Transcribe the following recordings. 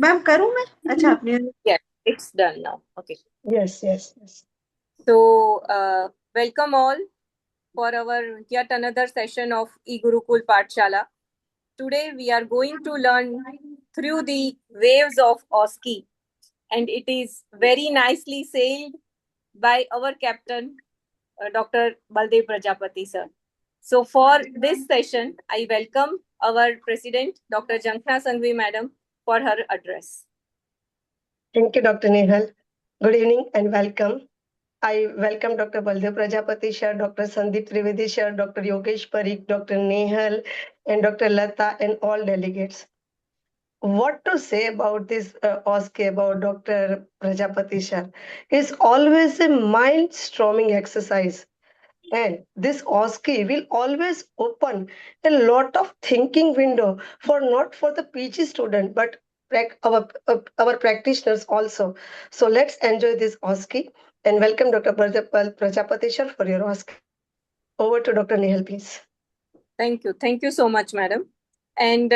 Ma'am करूँ मैं? अच्छा आपने Yeah, it's done now. Okay. Yes. So, welcome all for our yet another session of Gurukul Pathshala. Today we are going to learn through the waves of OSCE, and it is very nicely sailed by our captain, Dr. Baldev Prajapati sir. So, for this session, I welcome our president, Dr. Jhankhana Sanghavi madam, for her address. Thank you, Dr. Nehal. Good evening and welcome. I welcome Dr. Baldev Prajapati sir, Dr. Sandeep Trivedi sir, Dr. Yogesh, Parikh, Dr. Nehal, and Dr. Lata, and all delegates. What to say about this OSCE, about Dr. Prajapati sir? It's always a mind-storming exercise. And this OSCE will always open a lot of thinking window for not for the PG student, but our practitioners also. So let's enjoy this OSCE and welcome Dr. Prajapati sir for your OSCE. Over to Dr. Nehal, please. Thank you. Thank you so much, madam. And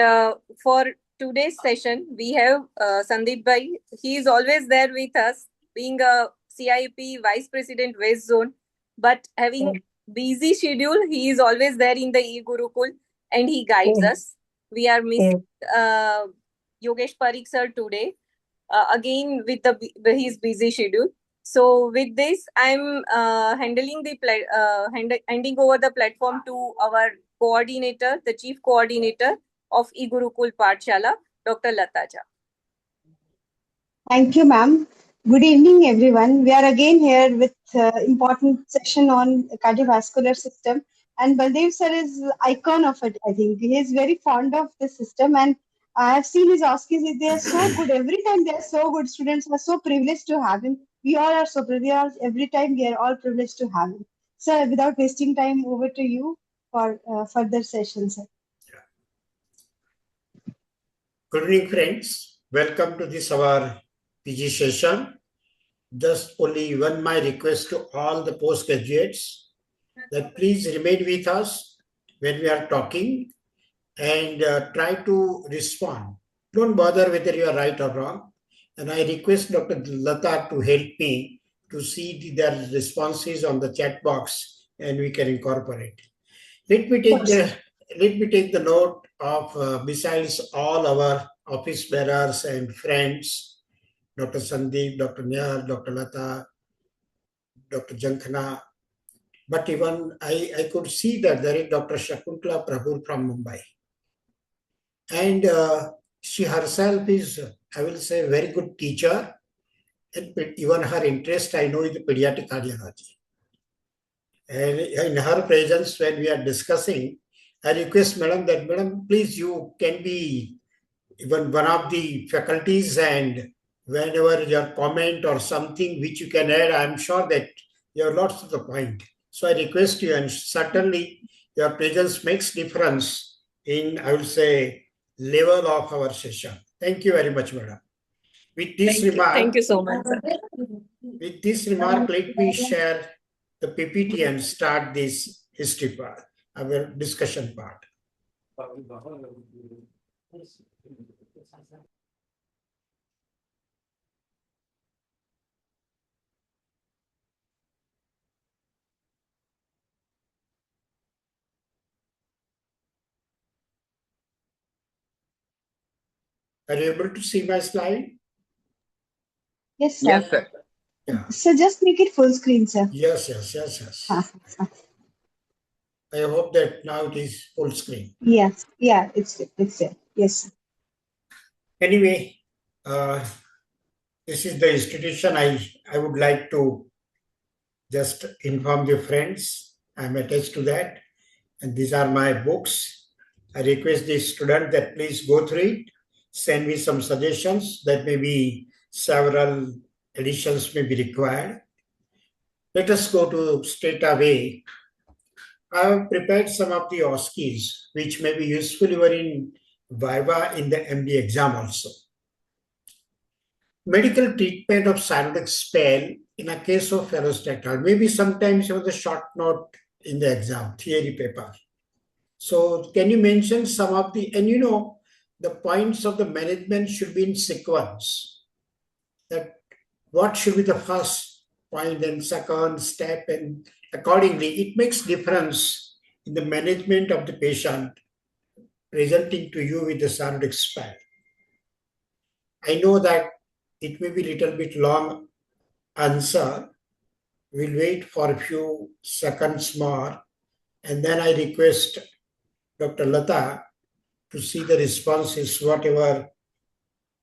for today's session, we have Sandeep Bhai. He is always there with us, being a CIP Vice President West Zone, but having busy schedule, he is always there in the e-Gurukul and he guides us. We are missing Yogesh Parikh sir today, again with his busy schedule. So with this, I'm handing over the platform to our coordinator, the chief coordinator of Gurukul Pathshala, Dr. Lata. Thank you, ma'am. Good evening, everyone. We are again here with important session on cardiovascular system. And Baldev sir is icon of it, I think. He is very fond of the system. And I have seen his OSCEs. They are so good. Every time they are so good. Students are so privileged to have him. We all are so privileged. Every time we are all privileged to have him. Sir, without wasting time, over to you for further session, sir. Good evening, friends. Welcome to this our PG session. Just only one my request to all the postgraduates that please remain with us when we are talking and try to respond. Don't bother whether you are right or wrong. And I request Dr. Lata to help me to see their responses on the chat box and we can incorporate. Let me take the note of besides all our office bearers and friends, Dr. Sandeep, Dr. Nehal, Dr. Lata, Dr. Jhankhana, but even I could see that there is Dr. Shakuntala Prabhu from Mumbai. And she herself is, I will say, a very good teacher. And even her interest, I know, is pediatric cardiology. And in her presence, when we are discussing, I request Madam that, Madam, please, you can be even one of the faculties, and whenever your comment or something which you can add, I'm sure that you have lots of the point. So I request you, and certainly your presence makes difference in, I will say, level of our session. Thank you very much, Madam. With this remark, thank you so much. With this remark, let me share the PPT and start this history part, our discussion part. Are you able to see my slide? Yes, sir. Yes, sir. Yeah. So just make it full screen, sir. Yes. I hope that now it is full screen. Yes, yeah, it's there. Yes, sir. Anyway, this is the institution. I would like to just inform the friends. I'm attached to that. And these are my books. I request the student that please go through it. Send me some suggestions. That may be several editions may be required. Let us go to straight away. I have prepared some of the OSCEs, which may be useful even in Viva in the MD exam also. Medical treatment of cyanotic spell in a case of ferrostactile. Maybe sometimes you have the short note in the exam, theory paper. So can you mention some of the, and the points of the management should be in sequence. That what should be the first point and second step, and accordingly, it makes difference in the management of the patient presenting to you with the cyanotic spell. I know that it may be a little bit long answer. We'll wait for a few seconds more, and then I request Dr. Lata to see the responses, whatever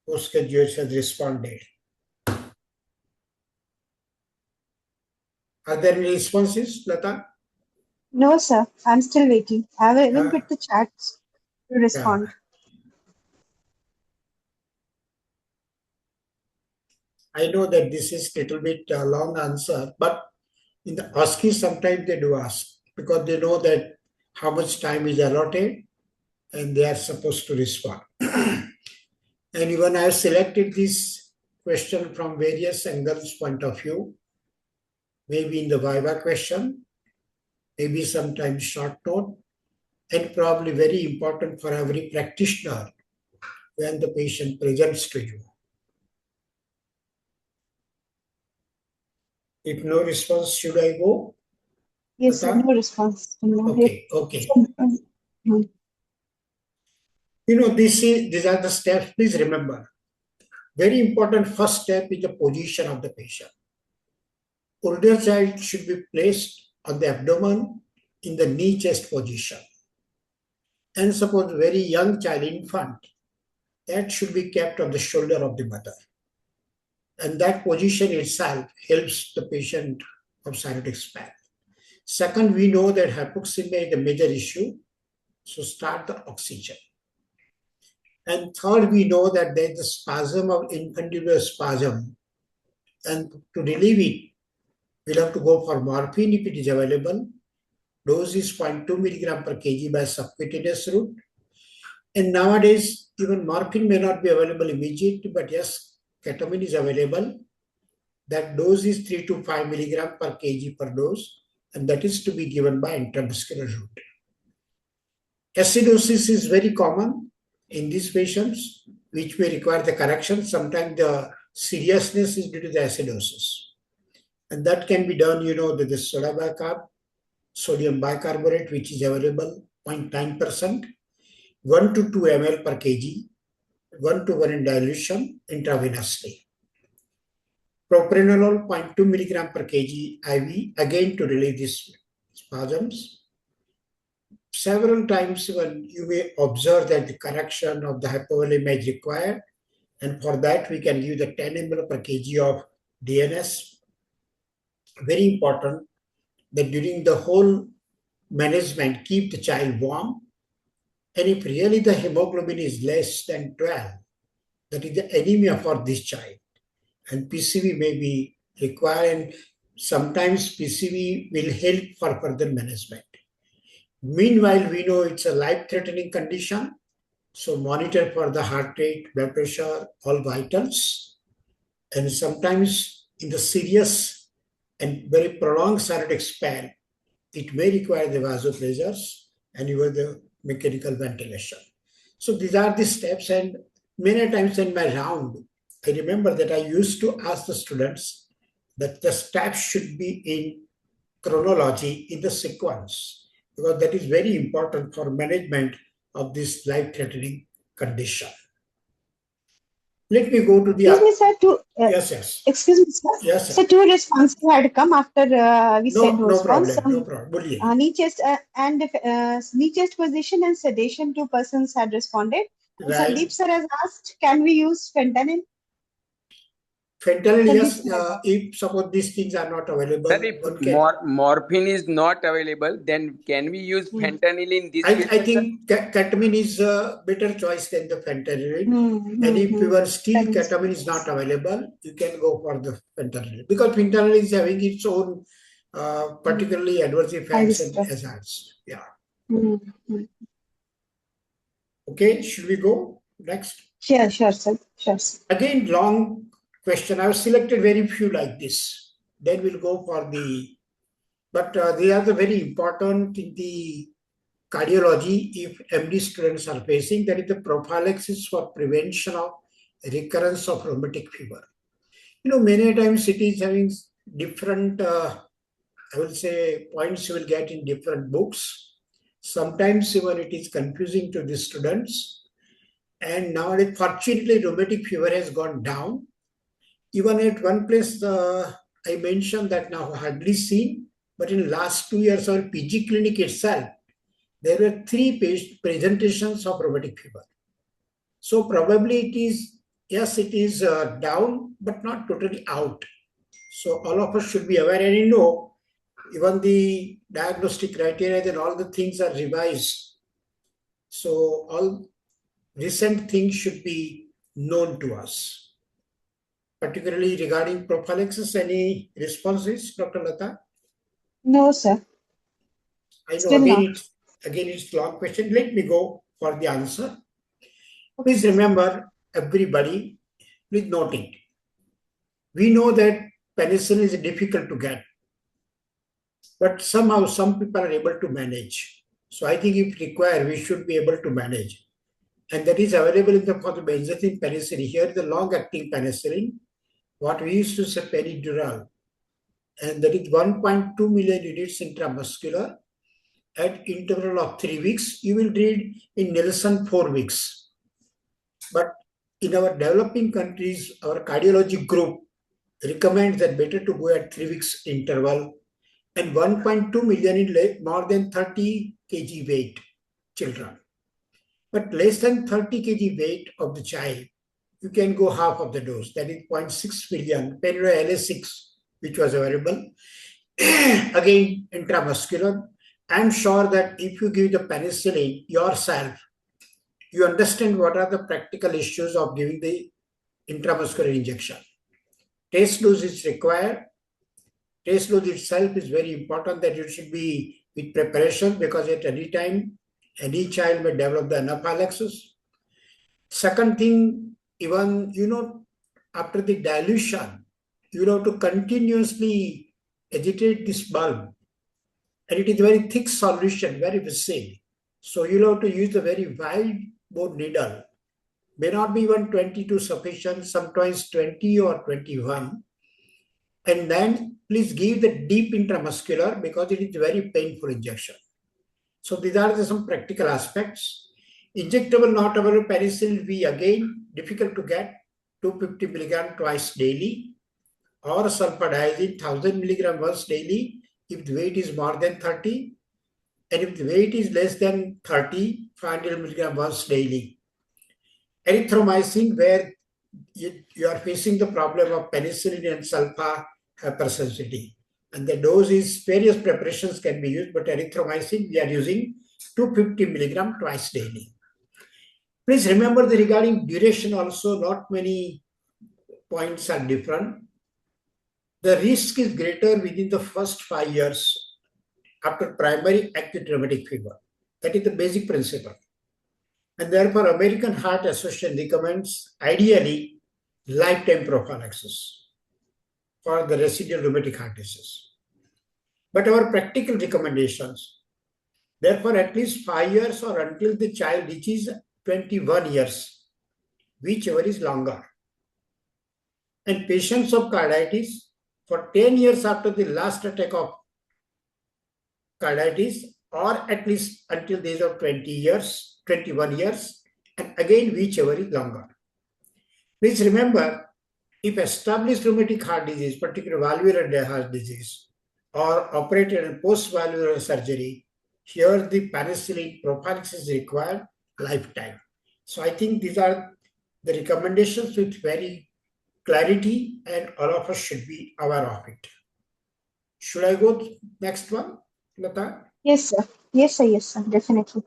postgraduates has responded. Are there any responses, Lata? No, sir. I'm still waiting. I have even put the chats to respond. I know that this is a little bit long answer, but in the OSCE, sometimes they do ask because they know that how much time is allotted and they are supposed to respond. And even I have selected this question from various angles point of view, maybe in the Viva question, maybe sometimes short note, and probably very important for every practitioner when the patient presents to you. If no response, should I go? Yes, sir, no response. Okay. You know, these are the steps. Please remember, very important first step is the position of the patient. Older child should be placed on the abdomen in the knee chest position. And suppose very young child, infant, that should be kept on the shoulder of the mother. And that position itself helps the patient of cyanotic spell. Second, we know that hypoxemia is a major issue, so start the oxygen. And third, we know that there is a spasm of infundibulary spasm, and to relieve it, we'll have to go for morphine if it is available. Dose is 0.2 milligram per kg by subcutaneous route. And nowadays, even morphine may not be available immediately, but yes, ketamine is available. That dose is 3 to 5 milligram per kg per dose, and that is to be given by intravascular route. Acidosis is very common in these patients, which may require the correction. Sometimes the seriousness is due to the acidosis. And that can be done, you know, with the soda bicarb, sodium bicarbonate, which is available 0.9%, 1 to 2 ml per kg, 1 to 1 in dilution intravenously. Propranolol 0.2 milligram per kg IV, again to relieve these spasms. Several times when you may observe that the correction of the hypovolemia is required, and for that we can give the 10 ml per kg of DNS. Very important that during the whole management, keep the child warm. And if really the hemoglobin is less than 12, that is the anemia for this child. And PCV may be required, and sometimes PCV will help for further management. Meanwhile, we know it's a life-threatening condition, so monitor for the heart rate, blood pressure, all vitals. And sometimes in the serious and very prolonged cyanotic spell, it may require the vasopressors and even the mechanical ventilation. So these are the steps, and many times in my round, I remember that I used to ask the students that the steps should be in chronology, in the sequence, because that is very important for management of this life-threatening condition. Let me go to the... Excuse me, sir. Yes. Excuse me, sir. Yes, sir. So 2 responses had come after we said response. No problem. Knee chest and knee chest position and sedation, 2 persons had responded. Right. Sandeep sir has asked, can we use fentanyl? Fentanyl, yes, if suppose these things are not available. Sir, if morphine is not available, then can we use fentanyl in this case? I think ketamine is a better choice than the fentanyl. And if your still ketamine is not available, you can go for the fentanyl. Because fentanyl is having its own particularly adverse effects and hazards. Yeah. Okay, should we go next? Sure, sir. Sure. Again, long question. I have selected very few like this. Then we'll go for the, but they are the very important in the cardiology if MD students are facing, that is the prophylaxis for prevention of recurrence of rheumatic fever. Many times it is having different, I will say, points you will get in different books. Sometimes even it is confusing to the students. And nowadays, fortunately, rheumatic fever has gone down. Even at one place, I mentioned that now hardly seen, but in last 2 years, our PG clinic itself, there were 3 presentations of rheumatic fever. So probably it is, yes, it is down, but not totally out. So all of us should be aware, and even the diagnostic criteria and all the things are revised. So all recent things should be known to us. Particularly regarding prophylaxis, any responses, Dr. Lata? No, sir. I know Still again it's long question. Let me go for the answer. Please remember, everybody, please note it. We know that penicillin is difficult to get, but somehow some people are able to manage. So I think if required, we should be able to manage. And that is available for the benzathine penicillin. Here the long-acting penicillin, what we used to say peridural, and that is 1.2 million units intramuscular at interval of 3 weeks. You will read in Nielsen 4 weeks. But in our developing countries, our cardiology group recommends that better to go at 3 weeks interval, and 1.2 million in more than 30 kg weight children. But less than 30 kg weight of the child, you can go half of the dose. That is 0.6 million, Penra LA6, which was available. Again, intramuscular. I'm sure that if you give the penicillin yourself, you understand what are the practical issues of giving the intramuscular injection. Test dose is required. Test dose itself is very important, that it should be with preparation, because at any time, any child may develop the anaphylaxis. Second thing, even, after the dilution, to continuously agitate this bulb. And it is a very thick solution, very viscid. So you have to use the very wide bore needle. May not be even 22 sufficient, sometimes 20 or 21. And then please give the deep intramuscular, because it is a very painful injection. So these are some practical aspects. Injectable not available penicillin V, again, difficult to get, 250 milligram twice daily, or sulfadiazine 1000 milligram once daily if the weight is more than 30, and if the weight is less than 30, 500 milligram once daily. Erythromycin, where you are facing the problem of penicillin and sulfa hypersensitivity. And the dose is, various preparations can be used, but erythromycin, we are using 250 milligram twice daily. Please remember that regarding duration also, not many points are different. The risk is greater within the first 5 years after primary acute rheumatic fever. That is the basic principle. And therefore, American Heart Association recommends ideally lifetime prophylaxis for the residual rheumatic heart disease. But our practical recommendations, therefore, at least 5 years or until the child reaches 21 years, whichever is longer. And patients of carditis, for 10 years after the last attack of carditis, or at least until the age of 21 years, and again, whichever is longer. Please remember, if established rheumatic heart disease, particularly valvular heart disease, or operated in post-valvular surgery, here the penicillin prophylaxis is required lifetime. So I think these are the recommendations with very clarity, and all of us should be aware of it. Should I go to next one, Lata? Yes, sir. Yes, sir. Yes, sir. Definitely.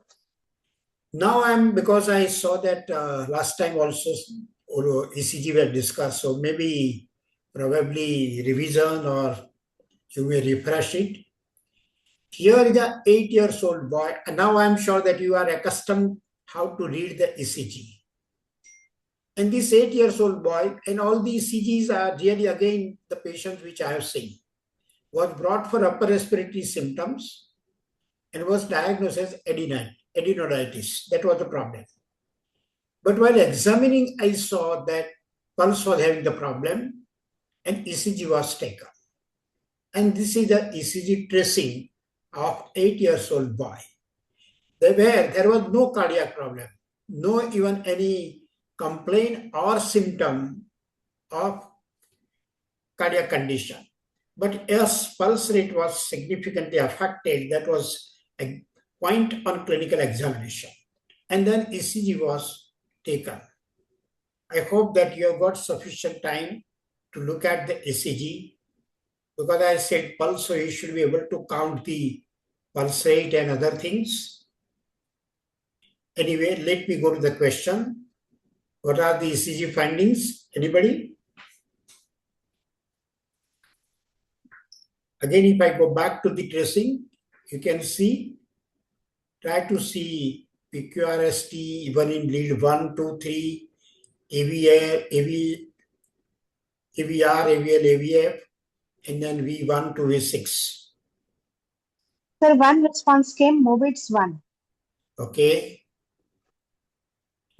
Now because I saw that last time also ECG were discussed, so maybe probably revision or you may refresh it. Here is an 8 years old boy, and now I'm sure that you are accustomed how to read the ECG. And this 8 years old boy, and all the ECGs are really again the patients which I have seen, was brought for upper respiratory symptoms. and was diagnosed as adenoiditis. That was the problem. But while examining, I saw that pulse was having the problem and ECG was taken. And this is the ECG tracing of 8-year-old boy. There was no cardiac problem, no even any complaint or symptom of cardiac condition. But yes, pulse rate was significantly affected. That was a point on clinical examination. And then ECG was taken. I hope that you have got sufficient time to look at the ECG, because I said pulse, so you should be able to count the pulse rate and other things. Anyway, let me go to the question. What are the ECG findings? Anybody? Again, if I go back to the tracing, you can see, try to see PQRST even in lead 1, 2, 3, AVR, AVL, AVF, and then V1 to V6. Sir, one response came, MOVIDS 1. Okay.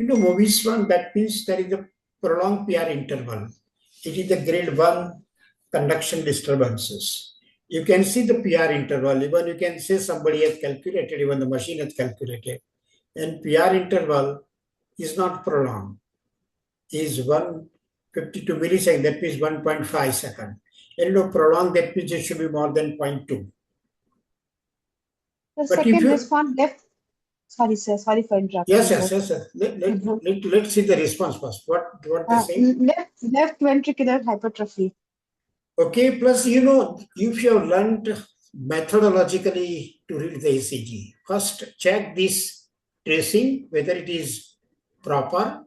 MOVIDS 1, that means there is a prolonged PR interval. It is the grade 1 conduction disturbances. You can see the PR interval. Even you can say somebody has calculated, even the machine has calculated. And PR interval is not prolonged. Is 152 milliseconds, that means 1.5 seconds. And prolonged, that means it should be more than 0.2. The But second response left. Sorry, sir. Sorry for interrupting. Yes. Let's see the response first. What they say? Left ventricular hypertrophy. Okay, plus, if you have learned methodologically to read the ECG, first check this tracing, whether it is proper.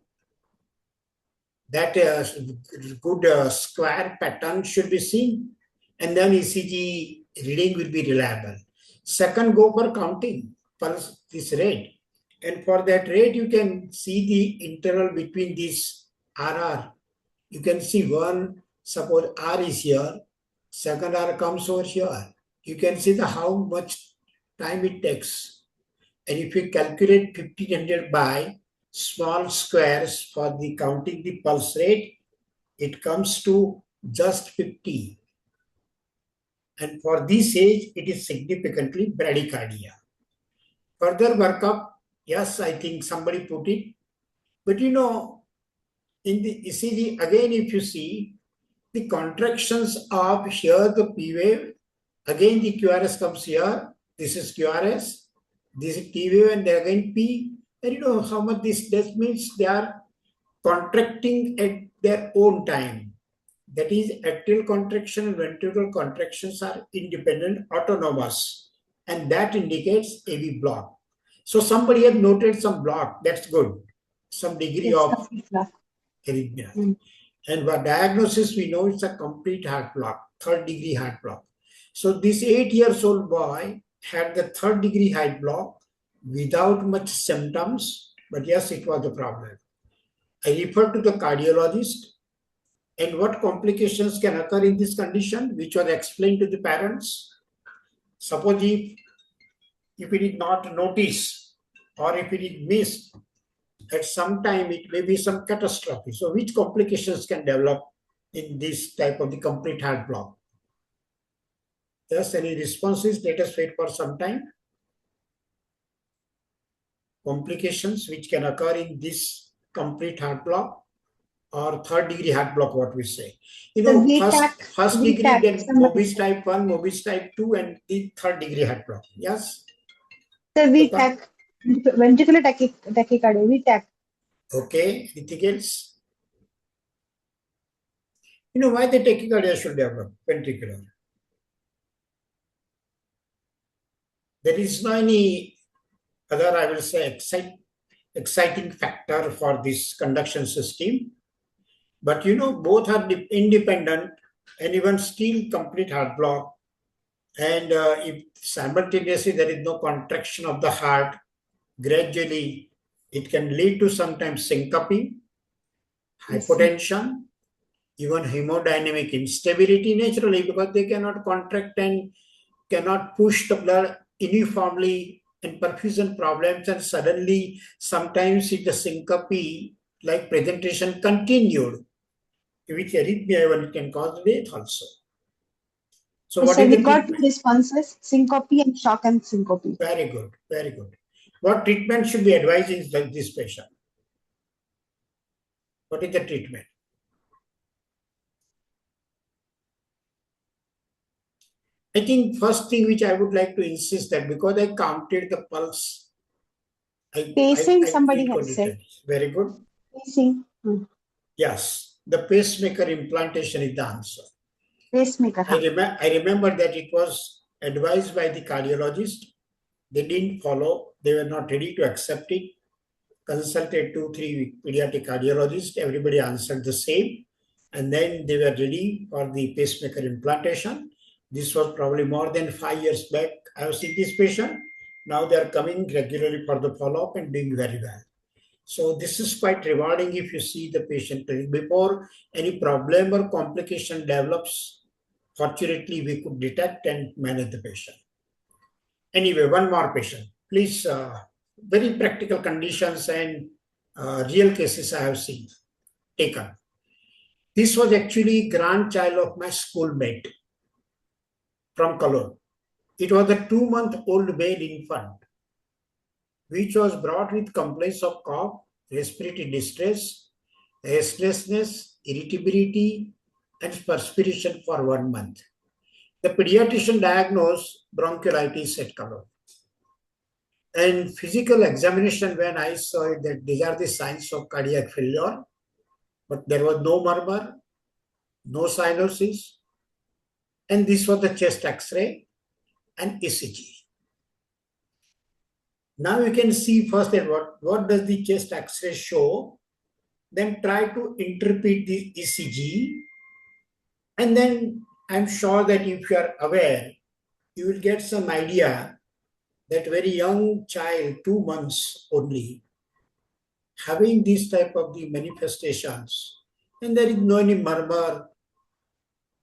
That good square pattern should be seen, and then ECG reading will be reliable. Second, go for counting pulse this rate, and for that rate you can see the interval between this RR. You can see one, suppose R is here, second R comes over here. You can see how much time it takes, and if you calculate 1500 by small squares for the counting the pulse rate, it comes to just 50. And for this age, it is significantly bradycardia. Further workup, yes, I think somebody put it. But in the ECG, again, if you see the contractions of here, the P wave, again the QRS comes here. This is QRS, this is T wave, and then again P. And how much this does means they are contracting at their own time. That is, atrial contraction and ventricular contractions are independent, autonomous, and that indicates AV block. So somebody has noted some block. That's good. Some degree of arrhythmia. And by diagnosis, we know it's a complete heart block, 3rd degree heart block. So this 8-year-old boy had the 3rd degree heart block without much symptoms, but yes, it was the problem. I referred to the cardiologist, and what complications can occur in this condition, which was explained to the parents. Suppose if it is not noticed, or if it is missed, at some time it may be some catastrophe. So which complications can develop in this type of the complete heart block? Yes, any responses? Let us wait for some time. Complications which can occur in this complete heart block or 3rd degree heart block, what we say. First degree, then MOBIS type 1, MOBIS type 2, and the 3rd degree heart block. Yes? The VTAC, ventricular tachycardia, VTAC. Okay, anything else? Why the tachycardia should develop? Ventricular. There is no any other, I will say, exciting factor for this conduction system. But both are independent, and even still complete heart block. And if simultaneously there is no contraction of the heart, gradually it can lead to sometimes syncope, hypotension, even hemodynamic instability naturally, because they cannot contract and cannot push the blood uniformly and perfusion problems, and suddenly sometimes if the syncope like presentation continued, with arrhythmia even can cause death also. So Yes, what sir, is we the got treatment? responses, syncope and shock and syncope. Very good, very good. What treatment should be advised in like this patient? What is the treatment? I think first thing which I would like to insist that because I counted the pulse, Pacing, I somebody equal has said. times. Very good. Pacing. Yes, the pacemaker implantation is the answer. Pacemaker. I remember that it was advised by the cardiologist. They didn't follow. They were not ready to accept it. Consulted 2-3 pediatric cardiologists. Everybody answered the same. And then they were ready for the pacemaker implantation. This was probably more than 5 years back. I have seen this patient. Now they are coming regularly for the follow-up and doing very well. So this is quite rewarding if you see the patient before any problem or complication develops. Fortunately, we could detect and manage the patient. Anyway, one more patient. Please, very practical conditions and real cases I have seen taken. This was actually grandchild of my schoolmate from Cologne. It was a 2-month-old male infant, which was brought with complaints of cough, respiratory distress, restlessness, irritability, and perspiration for 1 month. The pediatrician diagnosed bronchiolitis at Cologne. And physical examination, when I saw it, that these are the signs of cardiac failure, but there was no murmur, no cyanosis, and this was the chest X-ray and ECG. Now you can see first that what does the chest X-ray show, then try to interpret the ECG, and then I'm sure that if you are aware, you will get some idea that very young child, 2 months only, having this type of the manifestations, and there is no any murmur,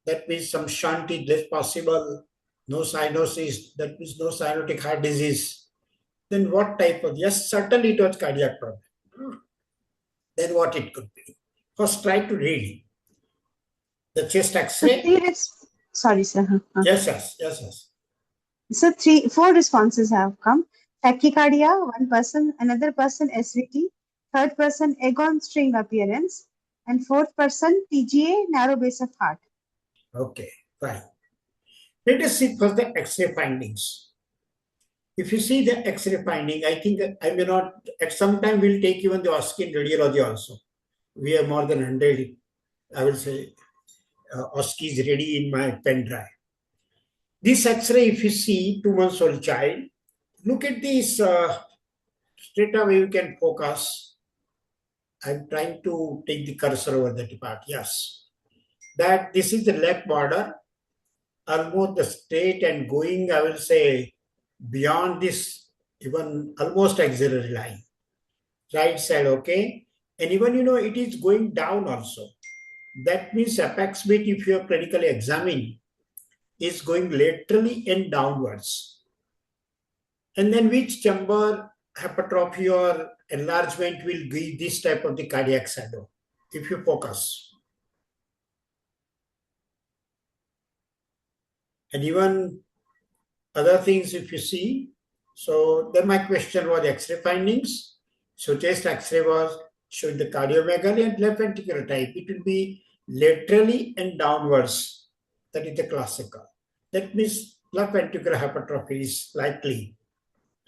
that means some shunt is less possible, no cyanosis, that means no cyanotic heart disease, then what type of, yes, certainly it was cardiac problem. Then what it could be? First try to read the chest X-ray. Sorry, sir. Yes. So 4 responses have come. Tachycardia, 1 person, another person SVT, third person agon string appearance, and fourth person TGA, narrow base of heart. Okay, fine. Let us see first the X-ray findings. If you see the X-ray finding, I think I may not, at some time we'll take even the OSCE and radiology also. We have more than 100, I will say, OSCE is ready in my pen drive. This X-ray, if you see 2 months old child, look at this, straight away you can focus. I'm trying to take the cursor over that part. Yes. That this is the left border, almost the straight and going, I will say, beyond this, even almost axillary line. Right side, okay? And even, it is going down also. That means apex bit, if you are clinically examined, is going laterally and downwards. And then which chamber hypertrophy or enlargement will give this type of the cardiac shadow, if you focus. And even other things, if you see. So then my question was X-ray findings. So chest X-ray was showing the cardiomegaly and left ventricular type. It will be laterally and downwards. That is the classical. That means left ventricular hypertrophy is likely.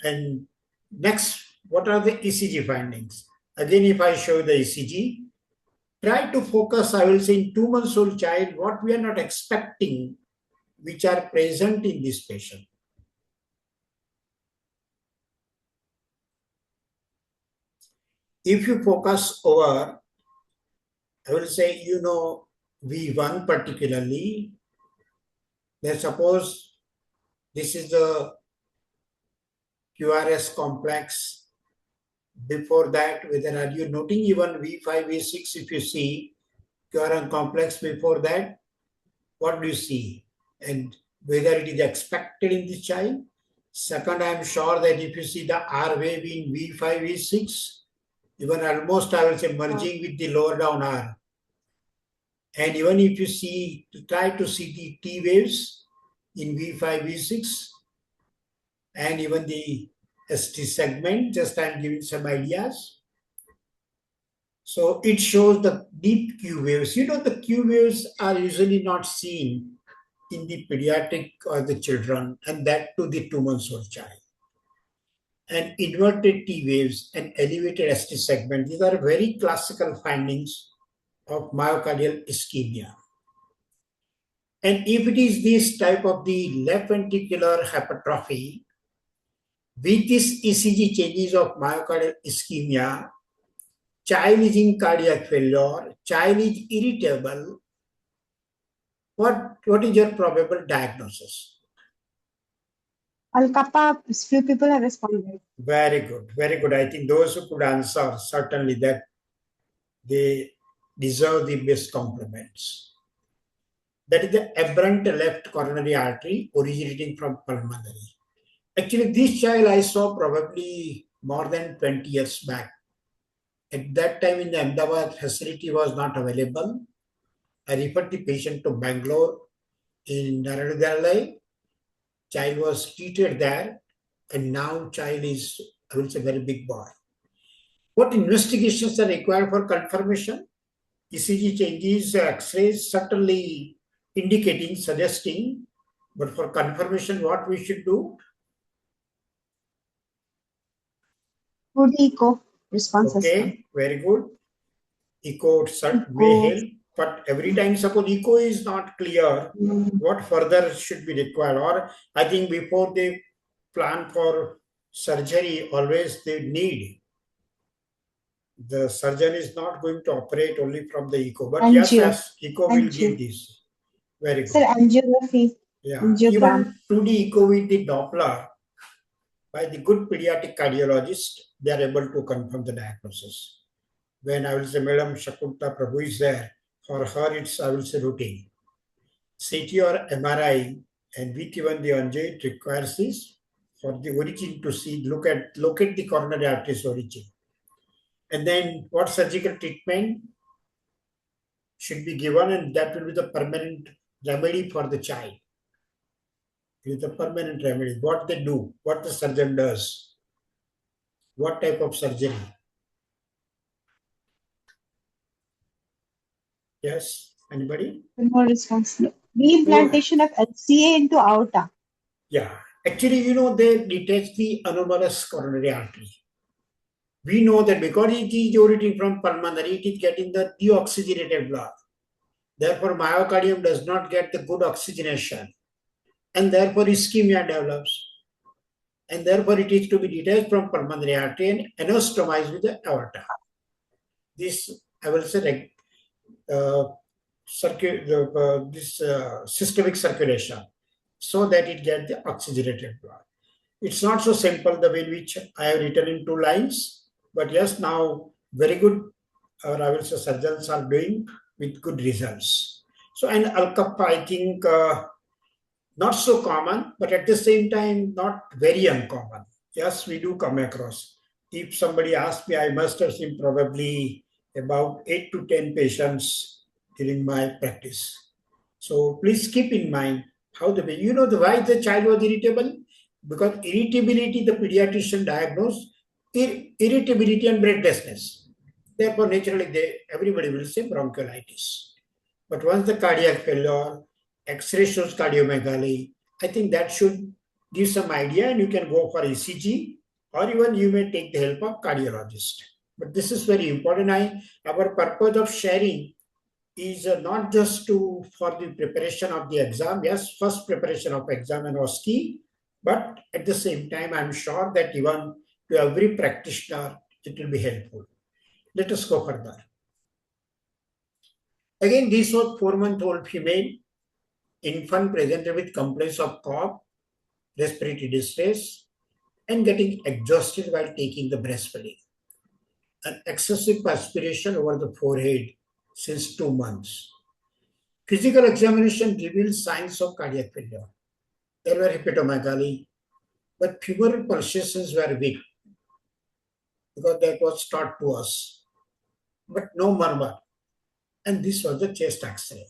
And next, what are the ECG findings? Again, if I show the ECG, try to focus, I will say, in 2 months old child, what we are not expecting, which are present in this patient. If you focus over, I will say, V1 particularly, then suppose this is the QRS complex. Before that, whether are you noting even V5, V6, if you see QRS complex before that, what do you see? And whether it is expected in this child, Second, I am sure that if you see the R wave in V5, V6, even almost I will say merging with the lower down R. And even if you see, try to see the T waves in V5, V6, and even the ST segment, just I'm giving some ideas. So it shows the deep Q waves. You know, the Q waves are usually not seen in the pediatric or the children, and that to the 2 months old child. And inverted T waves and elevated ST segment, these are very classical findings of myocardial ischemia. And if it is this type of the left ventricular hypertrophy, with this ECG changes of myocardial ischemia, child is in cardiac failure, child is irritable, what is your probable diagnosis? Al-Kappa, few people have responded. Very good, very good. I think those who could answer, certainly that they deserve the best compliments. That is the aberrant left coronary artery originating from pulmonary. Actually, this child I saw probably more than 20 years back. At that time in the Ahmedabad facility was not available. I referred the patient to Bangalore in Narayana. Child was treated there, and now child is, I will say, very big boy. What investigations are required for confirmation? ECG changes, X-rays, certainly indicating, suggesting, but for confirmation, what we should do? Good echo response. Okay, very good. Echo may help, but every time suppose echo is not clear, what further should be required? Or I think before they plan for surgery, always they need. The surgeon is not going to operate only from the echo, but yes, echo will give this. Very good. Sir, angiography. Yeah, angiogram. Even 2D echo with the Doppler, by the good pediatric cardiologist, they are able to confirm the diagnosis. When I will say, Madam Shakunta Prabhu is there, for her it's, I will say, routine. CT or MRI, and with even the angio, it requires this for the origin to see, locate the coronary artery's origin. And then what surgical treatment should be given, and that will be the permanent remedy for the child. It is the permanent remedy. What they do, what the surgeon does, what type of surgery. Yes, anybody? No response. Reimplantation of LCA into aorta. Yeah, actually, they detach the anomalous coronary artery. We know that because it is originating from pulmonary, it is getting the deoxygenated blood. Therefore, myocardium does not get the good oxygenation. And therefore, ischemia develops. And therefore, it is to be detached from pulmonary artery and anastomized with the aorta. This, I will say, systemic circulation, so that it gets the oxygenated blood. It's not so simple the way in which I have written in 2 lines. But yes, now very good, or I will say surgeons are doing with good results. So, and Al-Kappa, I think, not so common, but at the same time, not very uncommon. Yes, we do come across. If somebody asks me, I must have seen probably about 8 to 10 patients during my practice. So please keep in mind how the why the child was irritable? Because irritability, the pediatrician diagnosed irritability and breathlessness. Therefore, naturally, everybody will say bronchiolitis. But once the cardiac failure, X-ray shows cardiomegaly, I think that should give some idea, and you can go for ECG, or even you may take the help of cardiologist. But this is very important. Our purpose of sharing is not just for the preparation of the exam. Yes, first preparation of exam and OSCE, but at the same time, I'm sure that even to every practitioner, it will be helpful. Let us go further. Again, this was 4-month-old female infant presented with complaints of cough, respiratory distress, and getting exhausted while taking the breastfeeding. An excessive perspiration over the forehead since 2 months. Physical examination revealed signs of cardiac failure. There were hepatomegaly, but femoral pulsations were weak because that was taught to us, but no murmur. And this was the chest X-ray.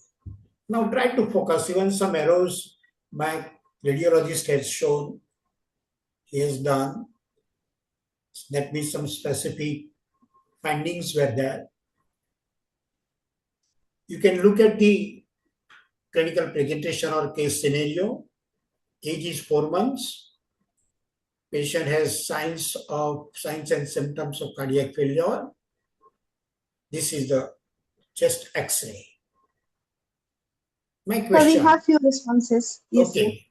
Now try to focus. Even some arrows my radiologist has shown, he has done. That means some specific findings were there. You can look at the clinical presentation or case scenario. Age is 4 months. Patient has signs and symptoms of cardiac failure. This is the chest X-ray. My question. So we have few responses. Yes, okay.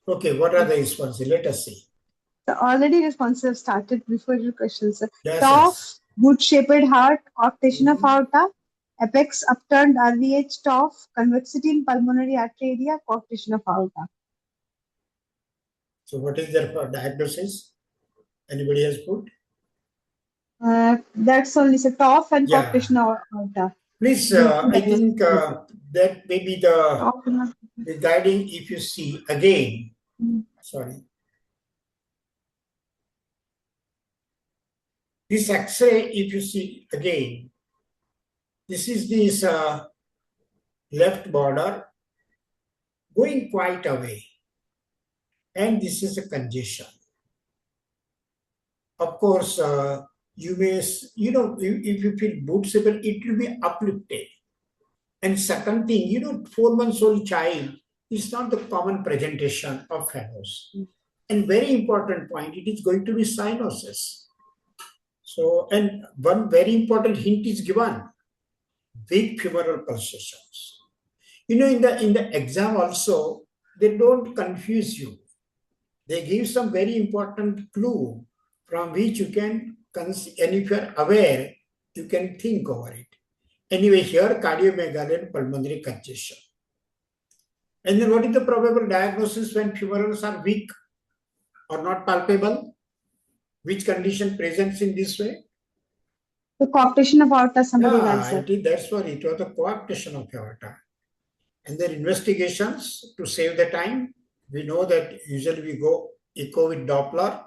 Sir. Okay, what are the responses? Let us see. So already responses have started before your questions. Yes, Top, yes. boot-shaped heart, coarctation of aorta, apex upturned RVH top, convexity in pulmonary artery area, coarctation of aorta. So what is their diagnosis? Anybody has put? That's only so top and coarctation of aorta. Please, I think that may be the guiding. If you see again, sorry. This X-ray, if you see again, this is this left border going quite away. And this is a congestion. Of course, you may, if you feel bootable, it will be uplifted. And second thing, 4 months old child is not the common presentation of fellows. And very important point, it is going to be cyanosis. So, and one very important hint is given, weak femoral pulsations. In the exam also, they don't confuse you. They give some very important clue from which you can, and if you are aware, you can think over it. Anyway, here cardiomegaly and pulmonary congestion. And then what is the probable diagnosis when femorals are weak or not palpable? Which condition presents in this way? The coarctation of aorta, somebody answered. That's what it was, the coarctation of aorta. And then investigations to save the time. We know that usually we go echo with Doppler.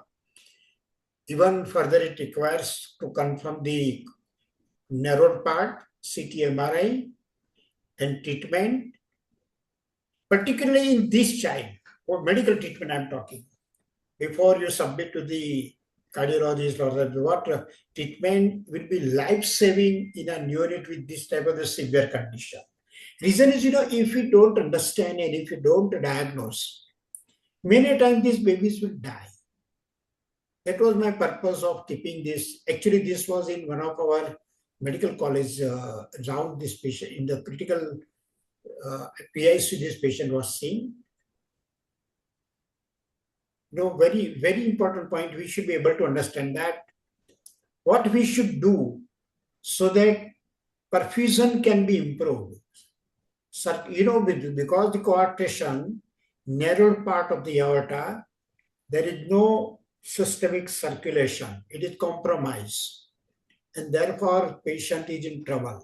Even further, it requires to confirm the narrowed part, CT MRI, and treatment. Particularly in this child, for medical treatment I'm talking. Before you submit to the cardiologist or what treatment will be life-saving in a neonate with this type of a severe condition. Reason is, if you don't understand and if you don't diagnose, many times these babies will die. That was my purpose of keeping this. Actually, this was in one of our medical college around this patient, in the critical PICU this patient was seen. Very, very important point. We should be able to understand that what we should do so that perfusion can be improved. So, because the coarctation, narrowed part of the aorta, there is no systemic circulation. It is compromised. And therefore, patient is in trouble.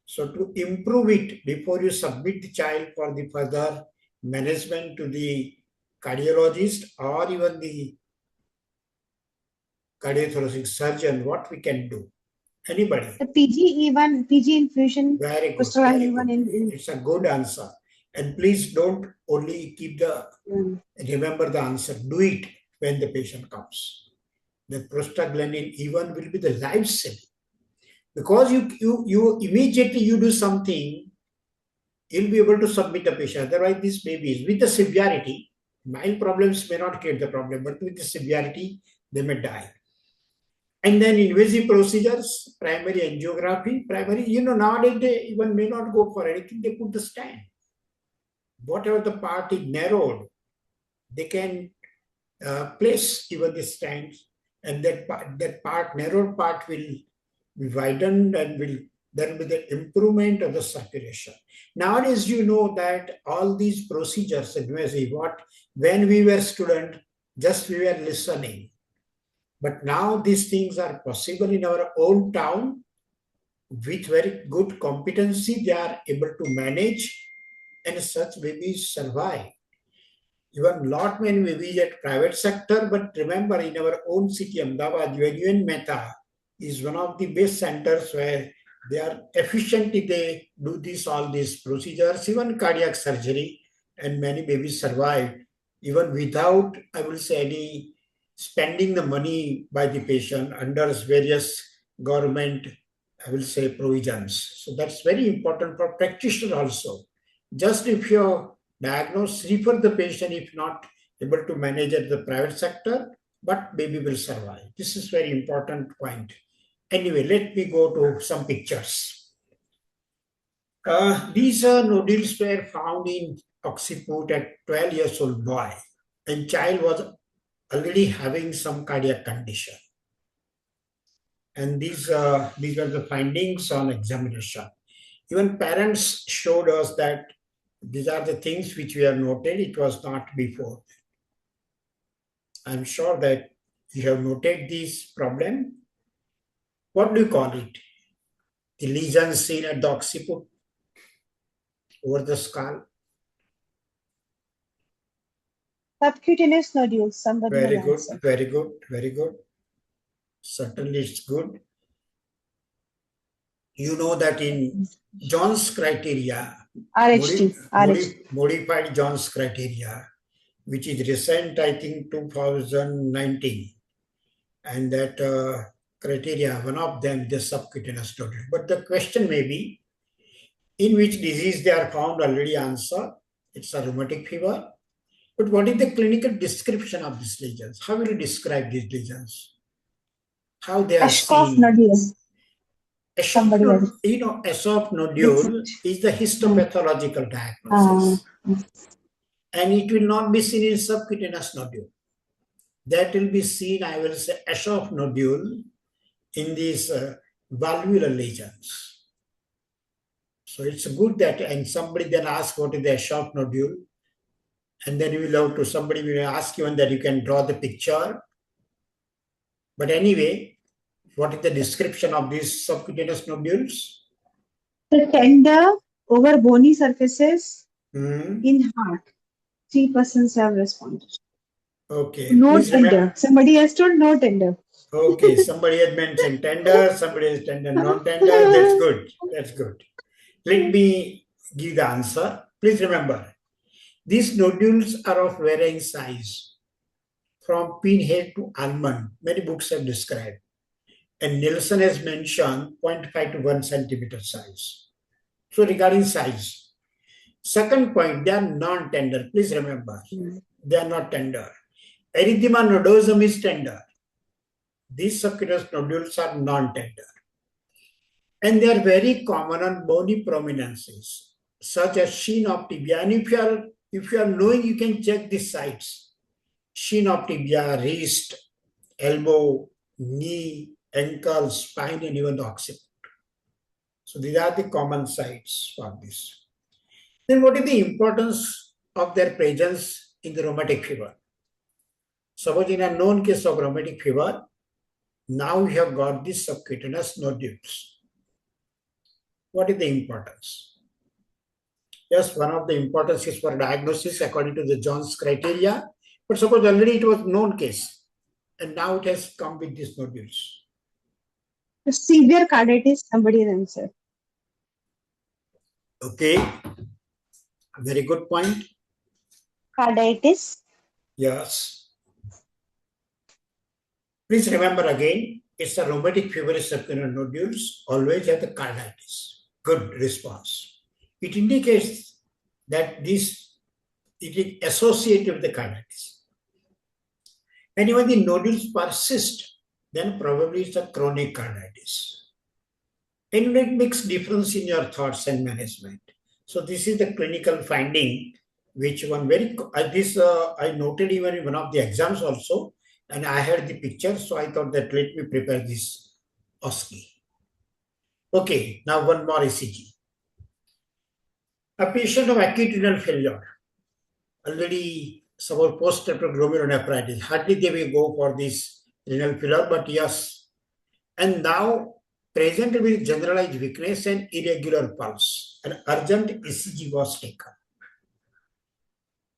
So to improve it before you submit the child for the further management to the cardiologist or even the cardiothoracic surgeon, what we can do? Anybody? The PG infusion. Very good. Very good. It's a good answer. And please don't only keep remember the answer. Do it when the patient comes. The prostaglandin even will be the life-saving. Because you immediately you do something, you'll be able to submit a patient. Otherwise, these babies, with the severity, mild problems may not create the problem, but with the severity, they may die. And then invasive procedures, primary angiography, nowadays they even may not go for anything, they put the stent. Whatever the part is narrowed, they can place even the stents, and that narrowed part will be widened and there will be the improvement of the circulation. Nowadays, that all these procedures, invasive, when we were student, just we were listening. But now these things are possible in our own town with very good competency. They are able to manage and such babies survive. Even lot many we visit private sector, but remember in our own city, Ahmedabad, UN Mehta is one of the best centers where they are efficiently, they do all these procedures, even cardiac surgery, and many babies survive even without, I will say, any spending the money by the patient under various government, I will say, provisions. So that's very important for practitioner also. Just if you diagnose, refer the patient if not able to manage at the private sector, but baby will survive. This is very important point. Anyway, let me go to some pictures. These nodules were found in occiput at 12 years old boy, and child was already having some cardiac condition. And these were the findings on examination. Even parents showed us that these are the things which we have noted. It was not before. I'm sure that you have noted this problem. What do you call it? The lesion seen at the occiput over the skull. Subcutaneous nodules. Somebody Very will good, answer. very good, very good. Certainly it's good. You know that in John's criteria, modified John's criteria, which is recent, I think 2019, and that criteria, one of them, the subcutaneous nodule. But the question may be, in which disease they are found, already answered. It's a rheumatic fever. But what is the clinical description of these lesions? How will you describe these lesions? How they are seen? Nodules. Ashok nodule is the histopathological diagnosis. And it will not be seen in subcutaneous nodule. That will be seen, I will say, Ashok nodule in these valvular lesions. So it's good that, and somebody then asks what is the Ashok nodule, and then you will have to, somebody will ask you that you can draw the picture. But anyway, what is the description of these subcutaneous nodules? The tender over bony surfaces in heart. 3% have responded. Okay. No tender. Somebody has told no tender. Okay. Somebody has mentioned tender. Somebody has tender, non-tender. That's good. That's good. Let me give the answer. Please remember, these nodules are of varying size, from pinhead to almond. Many books have described. And Nielsen has mentioned 0.5 to 1 centimeter size. So regarding size. Second point, they are non-tender. Please remember, they are not tender. Erythema nodosum is tender. These subcutaneous nodules are non-tender. And they are very common on bony prominences, such as sheen of tibia. And if you are knowing, you can check these sites. Sheen of tibia, wrist, elbow, knee, ankle, spine, and even the occiput. So these are the common sites for this. Then what is the importance of their presence in the rheumatic fever? Suppose in a known case of rheumatic fever, now we have got these subcutaneous nodules. What is the importance? Yes, one of the importance is for diagnosis according to the John's criteria. But suppose already it was known case, and now it has come with these nodules. Severe carditis, somebody has answered. Okay. Very good point. Carditis. Yes. Please remember again, it's a rheumatic fever subcutaneous nodules, always have the carditis. Good response. It indicates that it is associated with the carditis. And when the nodules persist, then probably it's a chronic carditis. And it makes difference in your thoughts and management. So this is the clinical finding, which I noted even in one of the exams also, and I had the picture, so I thought that let me prepare this OSCE. Okay, now one more ECG. A patient of acute renal failure, already suppose post-streptococcus glomerulonephritis, hardly they will go for this renal failure, but yes. And now present with generalized weakness and irregular pulse, an urgent ECG was taken.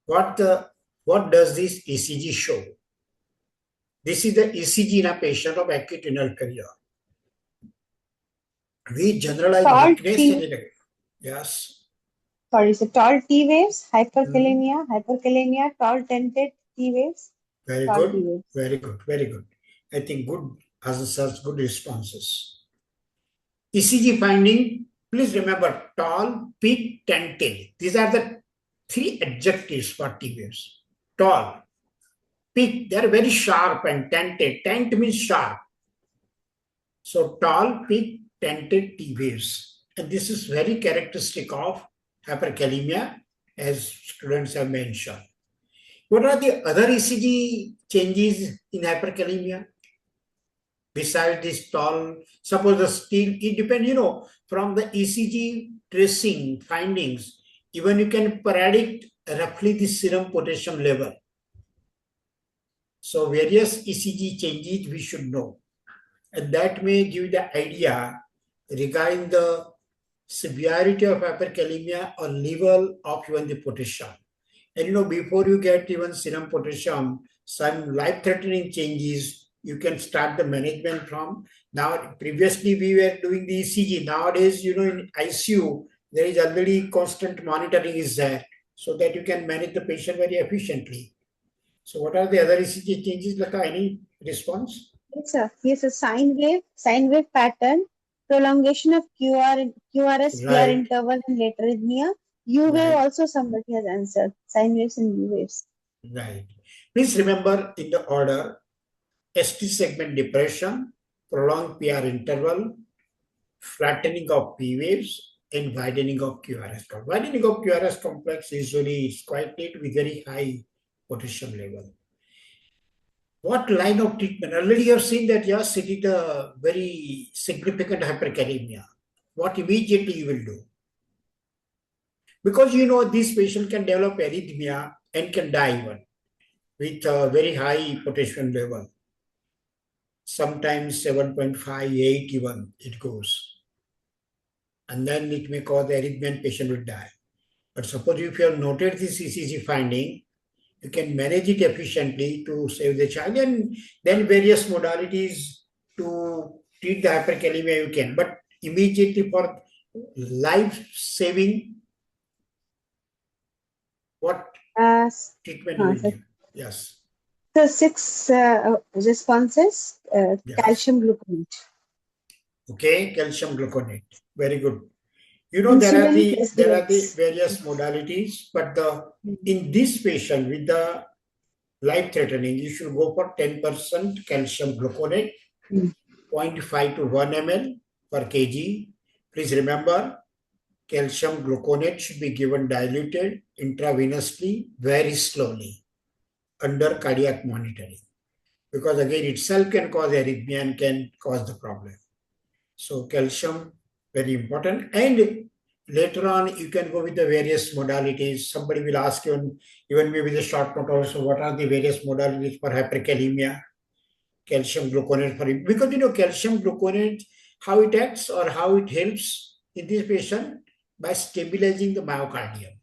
What the What does this ECG show? This is the ECG in a patient of acute renal failure. We generalize weakness and yes. Sorry, so tall T waves, hyperkalemia, tall tented T waves. Very good, very good, very good. I think good answers, good responses. ECG finding, please remember tall, peak, tented. These are the three adjectives for T waves. Tall, peak, they are very sharp, and tented. Tent means sharp. So tall, peak, tented T waves. And this is very characteristic of hyperkalemia, as students have mentioned. What are the other ECG changes in hyperkalemia? Besides this tall, suppose the steel, it depends, from the ECG tracing findings, even you can predict roughly the serum potassium level. So various ECG changes we should know. And that may give the idea regarding the severity of hyperkalemia or level of even the potassium. And before you get even serum potassium, some life-threatening changes, you can start the management from. Now, previously we were doing the ECG. Nowadays, in ICU, there is already constant monitoring is there so that you can manage the patient very efficiently. So what are the other ECG changes, Lata? Any response? Yes, sir. Yes, a sine wave pattern, prolongation of QRS, PR interval and later arrhythmia. U wave also somebody has answered. Sine waves and U waves. Right. Please remember in the order, ST segment depression, prolonged PR interval, flattening of P waves, and widening of QRS complex. Widening of QRS complex usually is quite late with very high potassium level. What line of treatment? Already you have seen that, yes, it is a very significant hyperkalemia. What immediately you will do? Because this patient can develop arrhythmia and can die even with a very high potassium level. Sometimes 7.5, 8 even it goes. And then it may cause arrhythmia and patient will die. But suppose if you have noted this ECG finding, you can manage it efficiently to save the child, and then various modalities to treat the hyperkalemia you can. But immediately for life-saving, what treatment you will give? Yes. The 6 responses, calcium gluconate. Okay, calcium gluconate. Very good. There are the various modalities, but in this patient with the life-threatening, you should go for 10% calcium gluconate, 0.5 to 1 ml per kg. Please remember, calcium gluconate should be given diluted intravenously very slowly under cardiac monitoring, because again itself can cause arrhythmia and can cause the problem. So calcium, very important. And later on, you can go with the various modalities. Somebody will ask you, even maybe the short note also, what are the various modalities for hyperkalemia? Calcium gluconate for it. Because calcium gluconate, how it acts or how it helps in this patient by stabilizing the myocardium,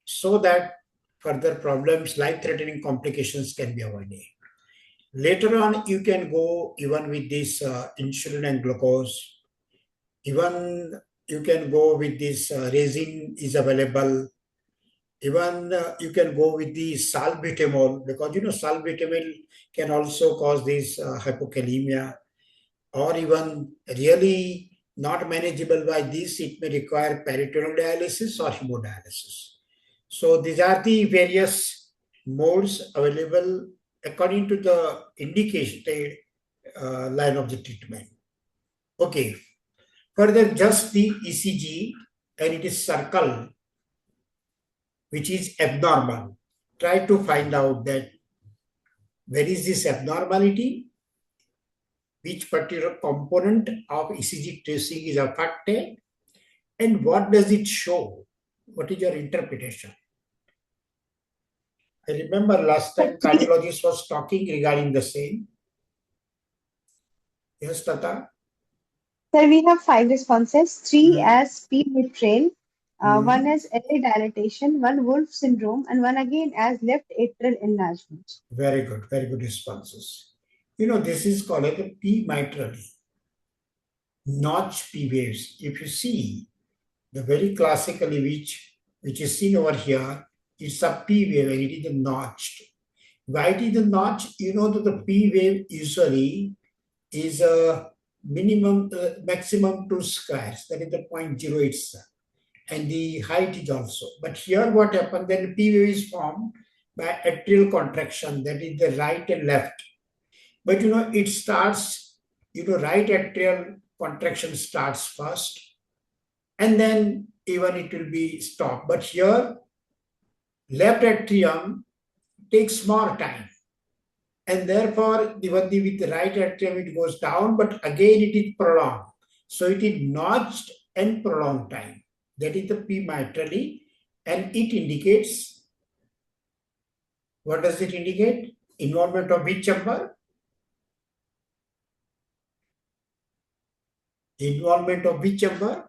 so that further problems, life-threatening complications can be avoided. Later on, you can go even with this insulin and glucose. Even you can go with this resin is available. Even you can go with the salbutamol, because salbutamol can also cause this hypokalemia. Or even really not manageable by this, it may require peritoneal dialysis or hemodialysis. So these are the various modes available according to the indicated line of the treatment. Okay. Further, just the ECG, and it is circle, which is abnormal. Try to find out that where is this abnormality, which particular component of ECG tracing is affected, and what does it show? What is your interpretation? I remember last time cardiologist was talking regarding the same. Yes, Tata? Sir, we have 5 responses. 3 as speed mid trail, One is LA dilatation, one Wolf syndrome, and one again as left atrial enlargement. Very good responses. This is called as a P mitral notch P waves. If you see the very classically which is seen over here, it's a P wave and it is notched. Why it is a notch? You know that the P wave usually is a maximum 2 squares, that is the 0.08, and the height is also. But here what happened, then the P wave is formed by atrial contraction, that is the right and left. But it starts, right atrial contraction starts first, and then even it will be stopped. But here, left atrium takes more time. And therefore, even with the right atrium, it goes down, but again it is prolonged. So it is notched and prolonged time. That is the P mitrally, and it indicates, what does it indicate? Involvement of which chamber? Involvement of which chamber?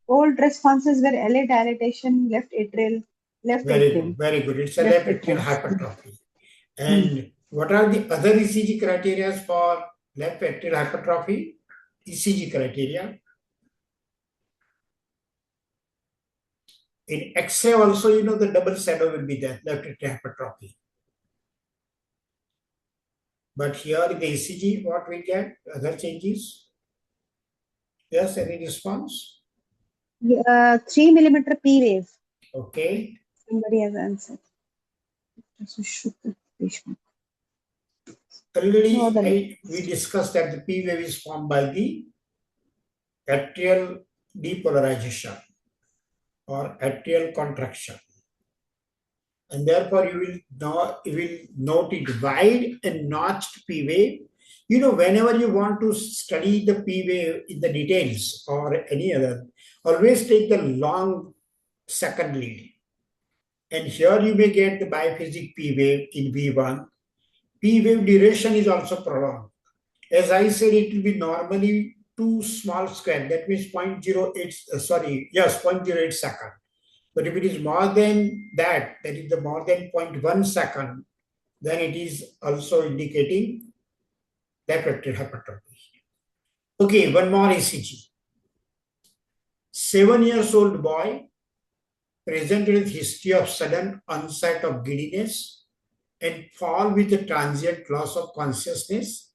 Old responses were LA dilatation, left atrial, Very good. It's a left atrial hypertrophy. And what are the other ECG criteria for left atrial hypertrophy? ECG criteria. In X-ray also, the double shadow will be there, left atrial hypertrophy. But here in the ECG, what we get? Other changes? Yes, any response? 3 millimeter P wave. Okay. Somebody has answered. Already we discussed that the P wave is formed by the atrial depolarization or atrial contraction. And therefore you will note it wide and notched P wave. Whenever you want to study the P wave in the details or any other, always take the long second lead. And here you may get the biphasic P wave in V1. P wave duration is also prolonged. As I said, it will be normally 2 small square, that means 0.08 second. But if it is more than that, that is the more than 0.1 second, then it is also indicating left atrial hypertrophy. Okay, one more ECG. 7-year-old boy presented with history of sudden onset of giddiness and fall with a transient loss of consciousness,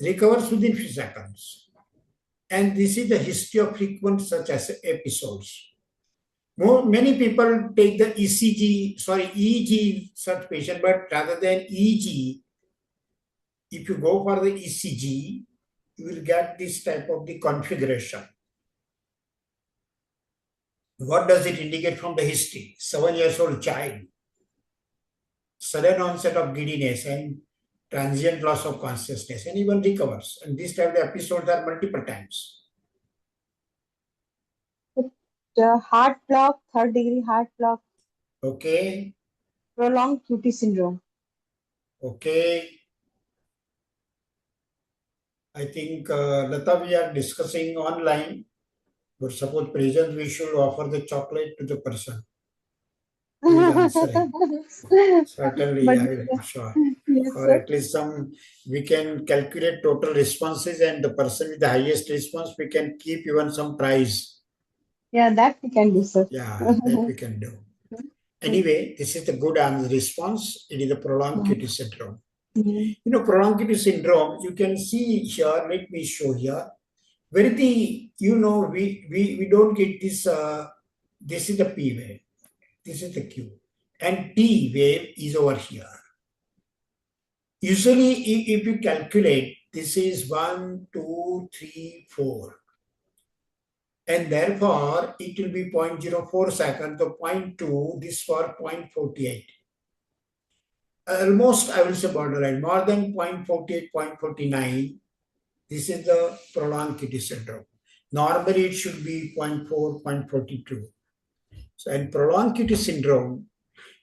recovers within few seconds. And this is the history of frequent such as episodes. Many people take the EEG such patient, but rather than EEG, if you go for the ECG, you will get this type of the configuration. What does it indicate from the history? 7-year-old child, sudden onset of giddiness and transient loss of consciousness, and even recovers. And this type of episodes are multiple times. The heart block, 3rd degree heart block. Okay. Prolonged QT syndrome. Okay. I think, Lata, we are discussing online, but suppose present, we should offer the chocolate to the person who is answering. Certainly, I will, sure. Yes, or sir. at least we can calculate total responses, and the person with the highest response, we can keep even some prize. Yeah, that we can do, sir. Yeah, that we can do. Anyway, this is the good response. It is a prolonged QT syndrome. Prolonged QT syndrome, you can see here, let me show here, where we don't get this, this is the P wave, this is the Q, and T wave is over here. Usually, if you calculate, this is 1, 2, 3, 4. And therefore, it will be 0.04 seconds, so 0.2, this for 0.48. Almost, I will say borderline, more than 0.48, 0.49. This is the prolonged QT syndrome. Normally, it should be 0.4, 0.42. So, in prolonged QT syndrome,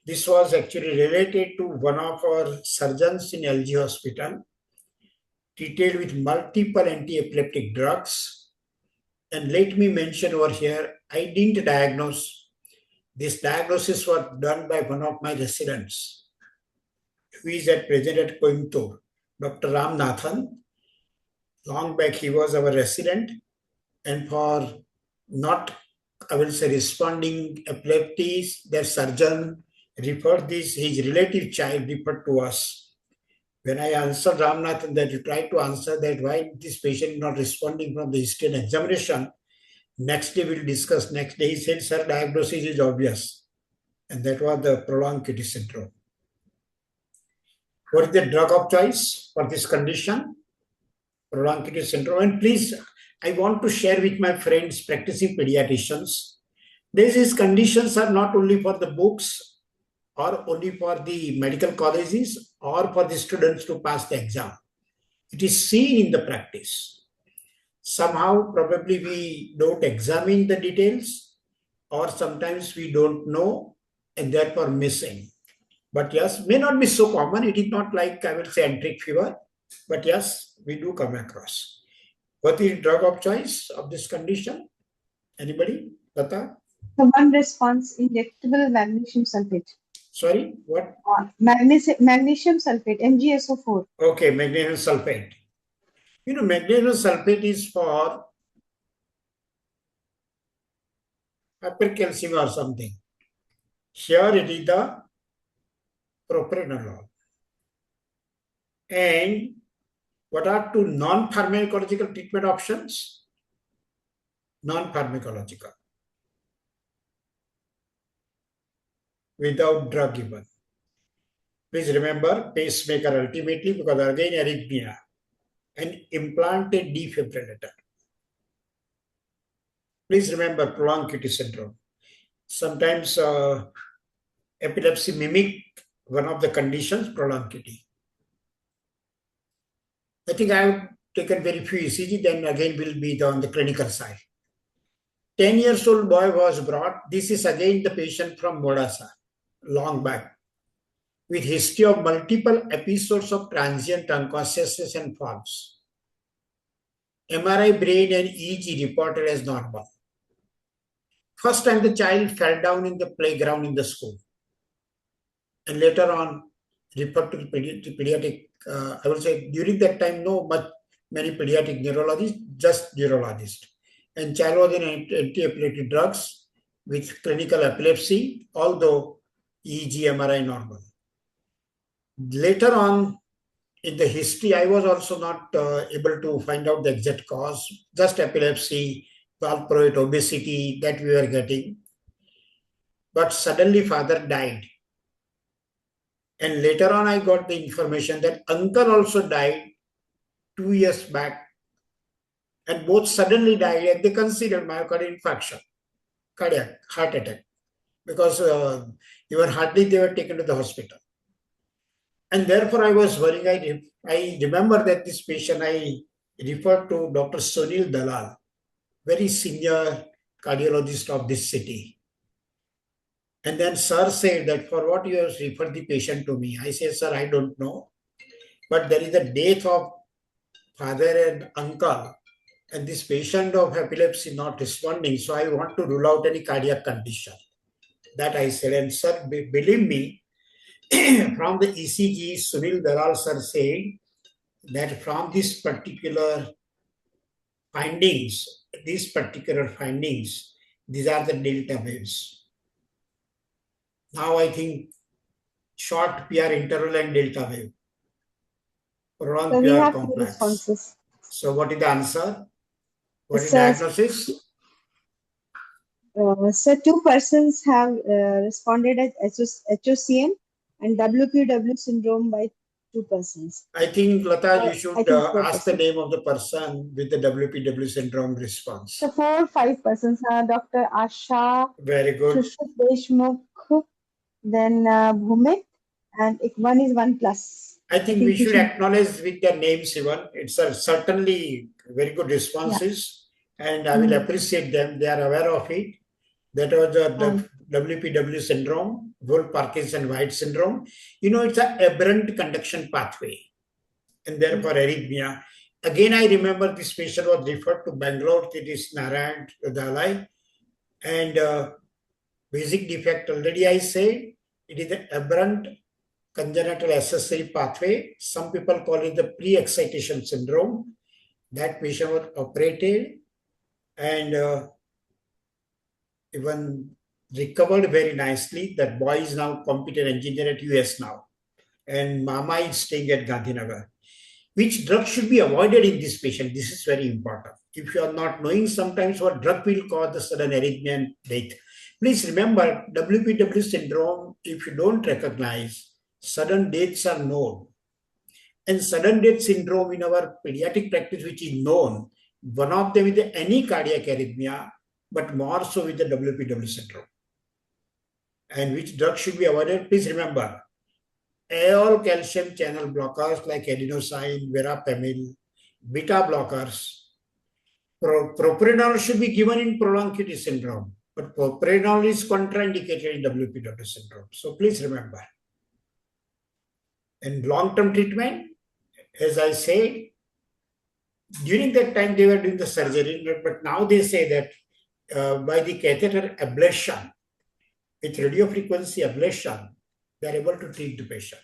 this was actually related to one of our surgeons in LG hospital, treated with multiple anti-epileptic drugs. And let me mention over here, I didn't diagnose. This diagnosis was done by one of my residents, who is at present at Coimbatore, Dr. Ramnathan. Long back, he was our resident, and for not, I will say, responding epilepsies, their surgeon referred this, his relative child referred to us. When I answered Ramnathan that you tried to answer that why this patient is not responding from the history and examination, next day we'll discuss. Next day he said, sir, diagnosis is obvious. And that was the prolonged QT syndrome. What is the drug of choice for this condition? Prolonged QT syndrome. And please, I want to share with my friends practicing pediatricians. These conditions are not only for the books or only for the medical colleges or for the students to pass the exam. It is seen in the practice. Somehow, probably we don't examine the details, or sometimes we don't know and therefore missing. But yes, may not be so common. It is not like, I will say, enteric fever. But yes, we do come across. What is drug of choice of this condition? Anybody? Lata? The one response, injectable magnesium sulfate. Sorry, what? Magnesium sulfate, MgSO4. Okay, magnesium sulfate. You know, magnesium sulfate is for hypercalcemia or something. Here it is the propranolol. And what are two non-pharmacological treatment options? Non-pharmacological. Without drug given. Please remember, pacemaker ultimately, because again arrhythmia, and implanted defibrillator. Please remember prolonged QT syndrome. Sometimes epilepsy mimic one of the conditions, prolonged QT. I think I have taken very few ECG, then again will be on the clinical side. 10-year-old boy was brought. This is again the patient from Modasa, long back, with history of multiple episodes of transient unconsciousness and falls. MRI brain and EEG reported as normal. First time the child fell down in the playground in the school. And later on referred to the pediatric, I would say during that time, many pediatric neurologists, just neurologists. And child was on anti-epileptic drugs with clinical epilepsy, although EEG, MRI normal. Later on in the history, I was also not able to find out the exact cause, just epilepsy, valproate, obesity that we were getting. But suddenly father died. And later on, I got the information that uncle also died 2 years back. And both suddenly died, and they considered myocardial infarction, cardiac, heart attack, because even hardly they were taken to the hospital. And therefore, I was worrying. I remember that this patient, I referred to Dr. Sunil Dalal, very senior cardiologist of this city. And then sir said that for what you have referred the patient to me. I said, sir, I don't know. But there is a death of father and uncle. And this patient of epilepsy not responding. So I want to rule out any cardiac condition. That I said. And sir, believe me, from the ECG, Sunil Dalal sir said that from this particular findings, these are the delta waves. Now I think short PR interval and delta wave. Prolonged PR complex. So what is the answer? What is the diagnosis? So 2 persons have responded at HOCM and WPW syndrome by 2 persons. I think, Lata, you should ask the name of the person with the WPW syndrome response. So 4 or 5 persons are Dr. Asha, very good, Shushut Deshmukh, then Bhumit, and one is 1+. I think we should acknowledge with their names even. It's certainly very good responses, and I will appreciate them. They are aware of it. That was the WPW syndrome, Wolff-Parkinson-White syndrome. You know, it's an aberrant conduction pathway, and therefore arrhythmia. Again, I remember this patient was referred to Bangalore, it is Narayan Dalai, and basic defect already I said, it is an aberrant congenital accessory pathway. Some people call it the pre-excitation syndrome. That patient was operated and even recovered very nicely. That boy is now computer engineer at US now. And Mama is staying at Gandhinagar. Which drug should be avoided in this patient? This is very important. If you are not knowing sometimes what drug will cause the sudden arrhythmia and death. Please remember, WPW syndrome, if you don't recognize, sudden deaths are known. And sudden death syndrome in our pediatric practice, which is known, one of them is any cardiac arrhythmia, but more so with the WPW syndrome. And which drug should be avoided? Please remember, all calcium channel blockers like adenosine, verapamil, beta blockers. Propranolol should be given in prolonged QT syndrome, but propranolol is contraindicated in WPW syndrome. So please remember. And long-term treatment, as I said, during that time they were doing the surgery, but now they say that by the catheter ablation, with radiofrequency ablation, they are able to treat the patient.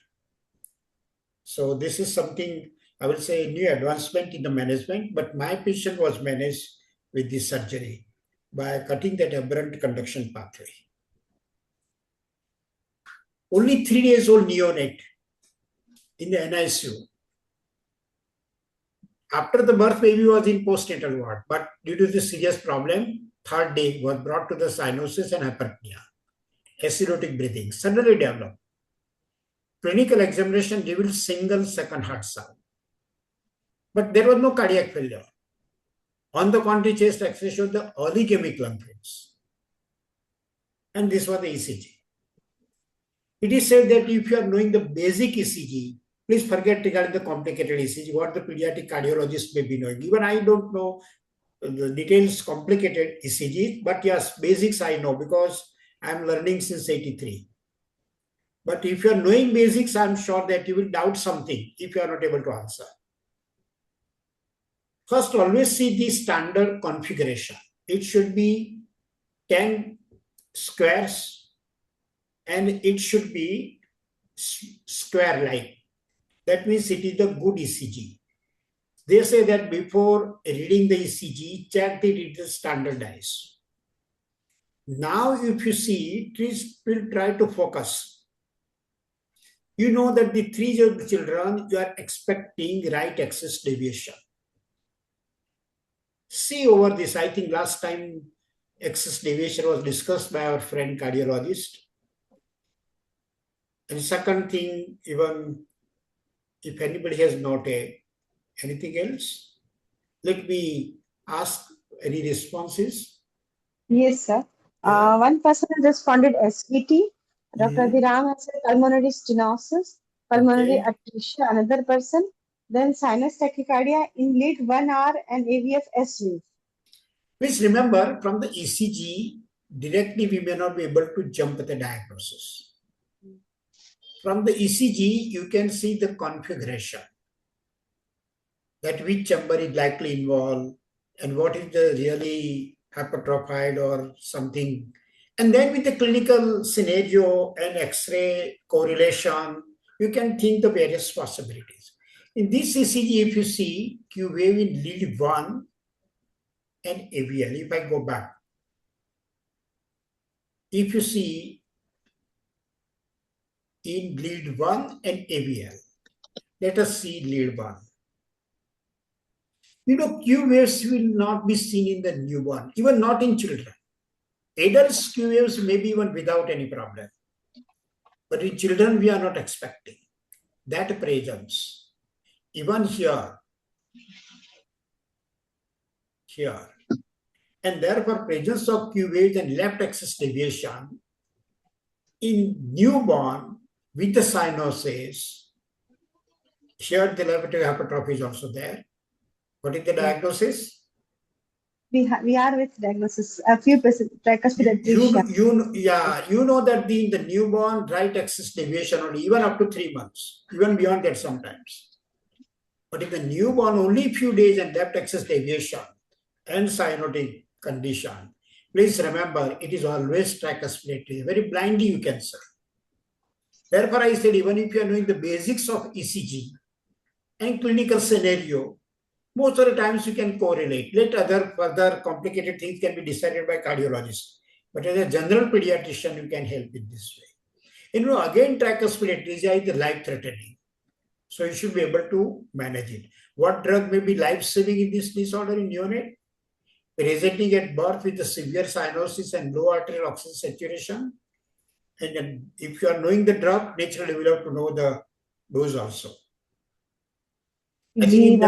So this is something, I will say, a new advancement in the management, but my patient was managed with this surgery by cutting that aberrant conduction pathway. Only 3 days old neonate in the NICU. After the birth, baby was in postnatal ward, but due to the serious problem, 3rd day was brought to the cyanosis and hyperpnea. Acidotic breathing suddenly developed. Clinical examination revealed single second heart sound. But there was no cardiac failure. On the contrary, chest X-ray showed the oligemic lung fields. And this was the ECG. It is said that if you are knowing the basic ECG, please forget regarding the complicated ECG, what the pediatric cardiologist may be knowing. Even I don't know the details, complicated ECG, but yes, basics I know because I am learning since 83. But if you are knowing basics, I am sure that you will doubt something if you are not able to answer. First, always see the standard configuration. It should be 10 squares and it should be square-like. That means it is the good ECG. They say that before reading the ECG, check that it is standardized. Now, if you see, please try to focus. You know that the 3 children, you are expecting right axis deviation. See over this, I think last time axis deviation was discussed by our friend cardiologist. And second thing, even if anybody has noted anything else, let me ask any responses. Yes, sir. One person has responded SVT. Dr. Adhiram has said pulmonary stenosis, pulmonary atresia, another person. Then sinus tachycardia in lead 1 hour and AVF S-wave. Please remember, from the ECG, directly we may not be able to jump at the diagnosis. From the ECG, you can see the configuration, that which chamber is likely involved and what is the really hypertrophied or something. And then with the clinical scenario and X-ray correlation, you can think the various possibilities. In this ECG, if you see Q wave in lead 1 and AVL, if I go back, if you see in lead 1 and AVL, let us see lead 1. You know, Q waves will not be seen in the newborn, even not in children. Adults, Q waves may be even without any problem. But in children, we are not expecting that presence. Even here. And therefore, presence of Q waves and left axis deviation in newborn with the cyanosis. Here, the left hypertrophy is also there. What is the diagnosis? We are with diagnosis. A few tricuspid atresia. You know that in the newborn right axis deviation only, even up to 3 months, even beyond that sometimes. But in the newborn, only few days and left axis deviation and cyanotic condition. Please remember, it is always tricuspidatory. Very blindly you can say. Therefore, I said, even if you are knowing the basics of ECG and clinical scenario, most of the times you can correlate. Let other further complicated things can be decided by cardiologists. But as a general pediatrician, you can help in this way. Again, tricuspidatory is life-threatening. So you should be able to manage it. What drug may be life-saving in this disorder in neonate? Presenting at birth with a severe cyanosis and low arterial oxygen saturation. And then if you are knowing the drug, naturally we will have to know the dose also. I think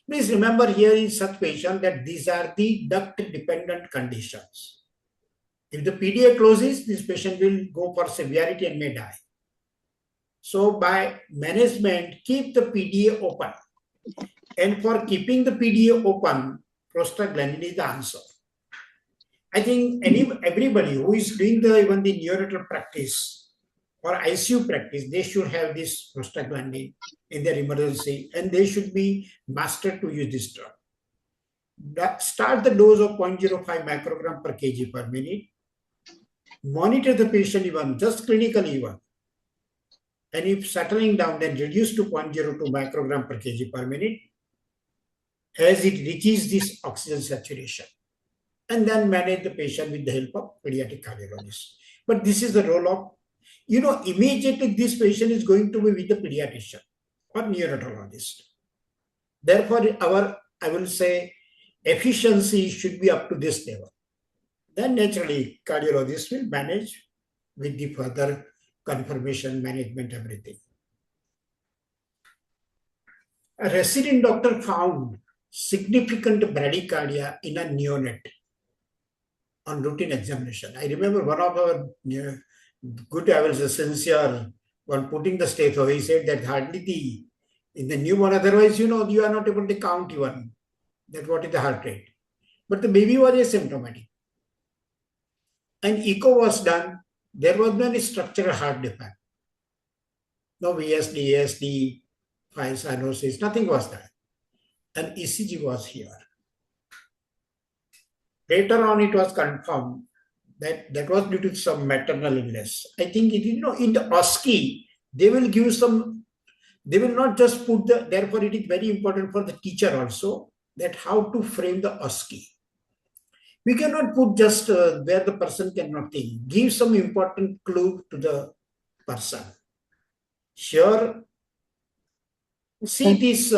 please remember here in such patient that these are the duct-dependent conditions. If the PDA closes, this patient will go for severity and may die. So by management, keep the PDA open. And for keeping the PDA open, prostaglandin is the answer. I think everybody who is doing even the neonatal practice or ICU practice, they should have this prostaglandin in their emergency and they should be mastered to use this drug. Start the dose of 0.05 microgram per kg per minute. Monitor the patient even, just clinically even. And if settling down, then reduce to 0.02 microgram per kg per minute as it reaches this oxygen saturation. And then manage the patient with the help of pediatric cardiologist. But this is the role of, immediately this patient is going to be with the pediatrician or neonatologist. Therefore, I will say, efficiency should be up to this level. Then naturally, cardiologist will manage with the further confirmation, management, everything. A resident doctor found significant bradycardia in a neonate on routine examination. I remember one of our good, I will say, sincere, when putting the stethoscope, he said that hardly in the newborn, otherwise, you are not able to count even that what is the heart rate. But the baby was asymptomatic. And echo was done. There was no structural heart defect. No VSD, ASD, fine cyanosis, nothing was there. And ECG was here. Later on, it was confirmed that was due to some maternal illness. I think, in the OSCE, they will give some, they will not just put therefore it is very important for the teacher also, that how to frame the OSCE. We cannot put just where the person cannot think. Give some important clue to the person. Sure. See these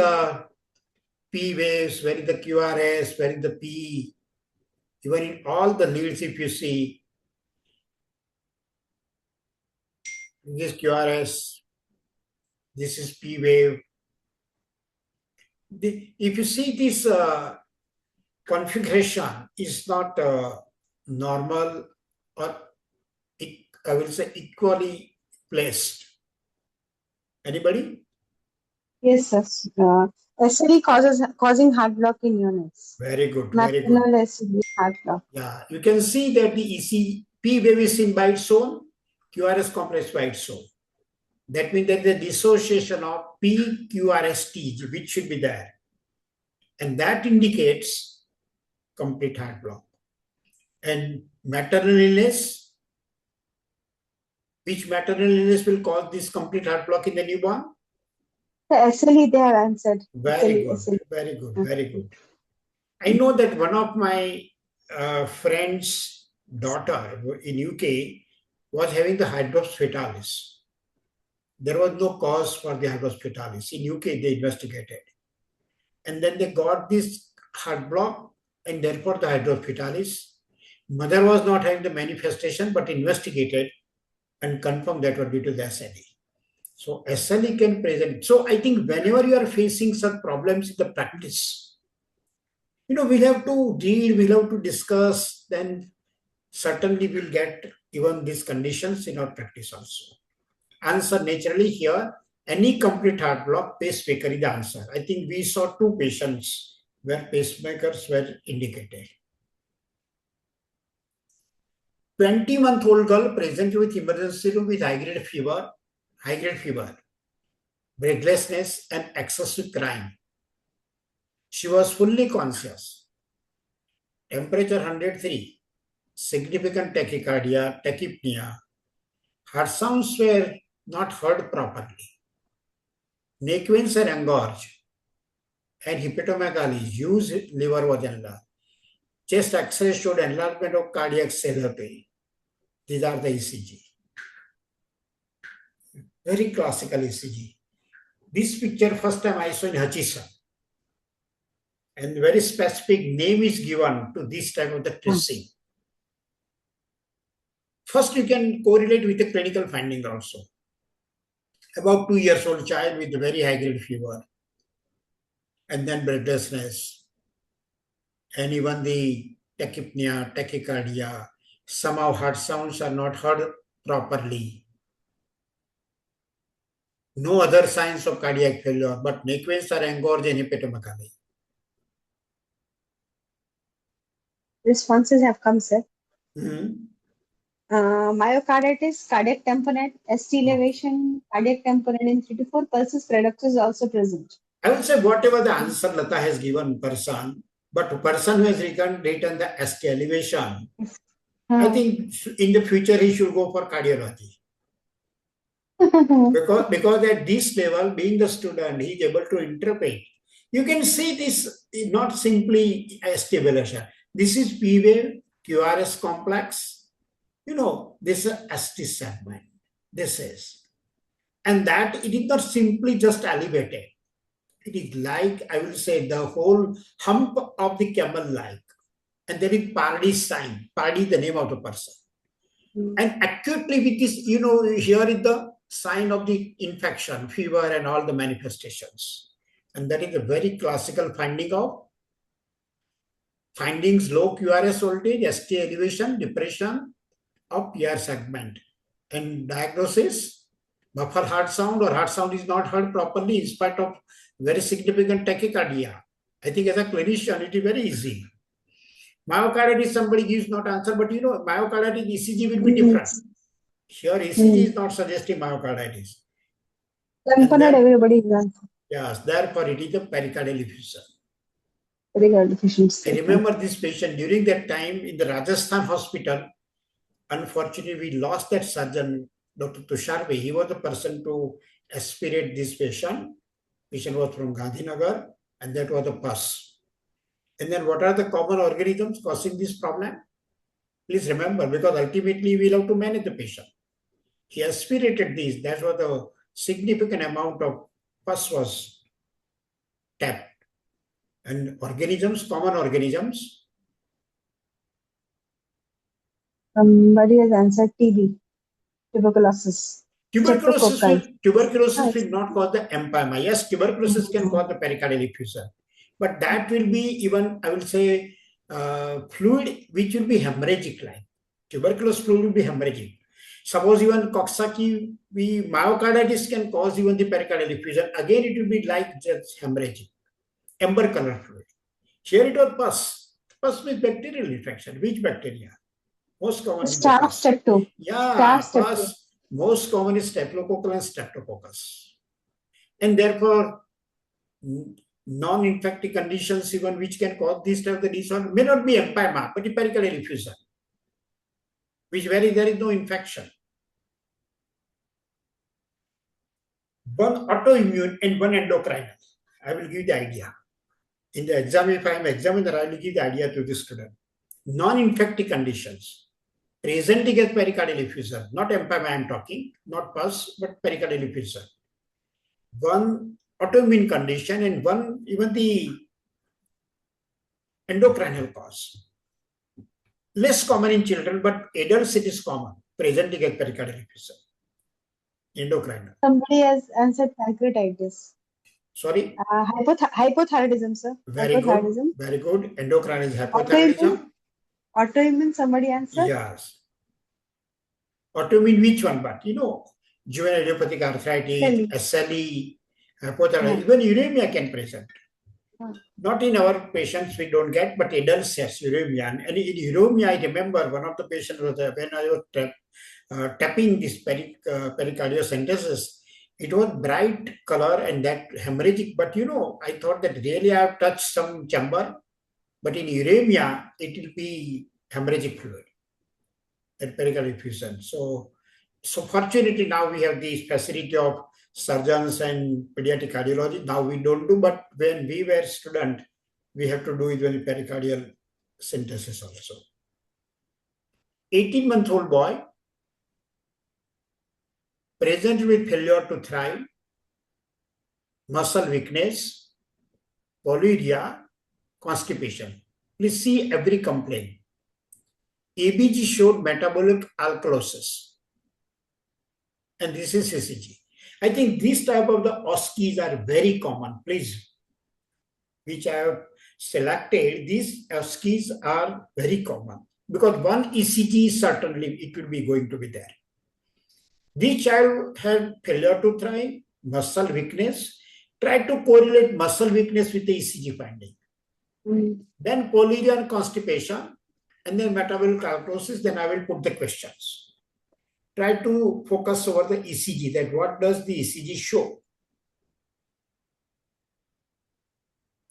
P waves, where is the QRS, where is the P. Even in all the leads, if you see, this QRS, this is P wave. If you see this configuration is not normal or I will say equally placed. Anybody? Yes, sir. SLE causing heart block in units. Very good. Very good. SLE heart block. Yeah, you can see that the EC P wave is seen by its own, QRS complex by its own. That means that the dissociation of P, QRST, which should be there. And that indicates complete heart block. And maternal illness, which maternal illness will cause this complete heart block in the newborn? The SLE, they have answered. Very good, SLE. very good, very good. I know that one of my friend's daughter in UK was having the hydrops fetalis. There was no cause for the hydrops fetalis. In UK, they investigated. And then they got this heart block and therefore the hydrops fetalis. Mother was not having the manifestation but investigated and confirmed that was due to the SLE. So SLE can present. So I think whenever you are facing such problems in the practice, we'll have to read, we'll have to discuss, then certainly we'll get even these conditions in our practice also. Answer naturally here, any complete heart block, pacemaker is the answer. I think we saw 2 patients where pacemakers were indicated. 20-month-old girl presented with emergency room with high-grade fever. breathlessness, and excessive crying. She was fully conscious. Temperature 103, significant tachycardia, tachypnea. Heart sounds were not heard properly. Neck veins are engorged, and hepatomegaly, huge liver was enlarged. Chest X-ray showed enlargement of cardiac cellular. These are the ECG. Very classical ECG. This picture first time I saw in Hutchison. And very specific name is given to this type of the tracing. First, you can correlate with the clinical finding also. About 2 years old child with very high grade fever, and then breathlessness, and even the tachypnea, tachycardia, somehow heart sounds are not heard properly. No other signs of cardiac failure, but neck veins are engorged and hepatomegaly. Responses have come, sir. Mm-hmm. Myocarditis, cardiac tamponade, ST elevation, cardiac tamponade in 3 to 4 pulses, reductus is also present. I would say whatever the answer Lata has given person, but person who has written the ST elevation, I think in the future he should go for cardiology. because at this level, being the student, he is able to interpret. You can see this not simply ST elevation. This is P wave, QRS complex. You know, this is a ST segment. This is. And that it is not simply just elevated. It is like, I will say, the whole hump of the camel-like. And there is Parikh sign. Parikh is the name of the person. And acutely with this, you know, here is the sign of the infection, fever and all the manifestations. And that is a very classical finding of findings low QRS voltage, ST elevation, depression of PR segment. And diagnosis, muffled heart sound or heart sound is not heard properly in spite of very significant tachycardia. I think as a clinician, it is very easy. Myocarditis, somebody gives not answer, but you know, myocarditis ECG will be different. Here, ECG is not suggesting myocarditis. Tamponade, everybody is answering. Yes, therefore it is the pericardial effusion. Pericardial efficiency. I remember this patient during that time in the Rajasthan hospital. Unfortunately, we lost that surgeon, Dr. Tusharve. He was the person to aspirate this patient. Patient was from Gandhinagar, and that was the pus. And then what are the common organisms causing this problem? Please remember, because ultimately we have to manage the patient. He aspirated these. That's what the significant amount of pus was tapped. And organisms, common organisms. Somebody has answered TB, tuberculosis. Tuberculosis will not cause the empyema. Yes, tuberculosis can cause the pericardial effusion. But that will be even, I will say, fluid which will be hemorrhagic like. Tuberculous fluid will be hemorrhagic. Suppose even Coxsackie, myocarditis can cause even the pericardial effusion. Again, it will be like just hemorrhagic, amber color fluid. Here it was pus. Pus with bacterial infection. Which bacteria? Most common is Staph strepto. Yeah, pus. Most common is staphylococcal and streptococcus. And therefore, non-infective conditions even which can cause this type of the disorder may not be empyema, but the pericardial effusion, which where there is no infection. One autoimmune and one endocrinal. I will give the idea. In the exam, if I am examiner, I will give the idea to the student. Non-infective conditions presenting as pericardial effusion, not empyema I am talking, not pus, but pericardial effusion. One autoimmune condition and one even the endocrinal cause. Less common in children, but adults it is common, presenting as pericardial effusion. Endocrinal. Somebody has answered pancreatitis. Sorry? Hypothyroidism, sir. Very good. Very good. Endocrinal is hypothyroidism. Autoimmune, somebody answered? Yes. Autoimmune, which one? But you know, juvenile idiopathic arthritis, SLE, hypothyroidism, even uremia can present. Not in our patients, we don't get, but adults, yes, uremia. And in uremia, I remember one of the patients was when I was tapping this pericardiocentesis, It was bright color and that hemorrhagic, but I thought that really I have touched some chamber, but in uremia, it will be hemorrhagic fluid and pericardial effusion. So fortunately now we have the facility of surgeons and pediatric cardiology. Now we don't do, but when we were student, we have to do it with pericardial synthesis also. 18-month-old boy, present with failure to thrive, muscle weakness, polyuria, constipation. Please see every complaint. EBG showed metabolic alkalosis. And this is ECG. I think these type of the OSCEs are very common. Please, which I have selected, these OSCEs are very common. Because one ECG, certainly it will be going to be there. This child had failure to thrive, muscle weakness. Try to correlate muscle weakness with the ECG finding. Then polyuria and constipation, and then metabolic alkalosis. Then I will put the questions. Try to focus over the ECG, that what does the ECG show?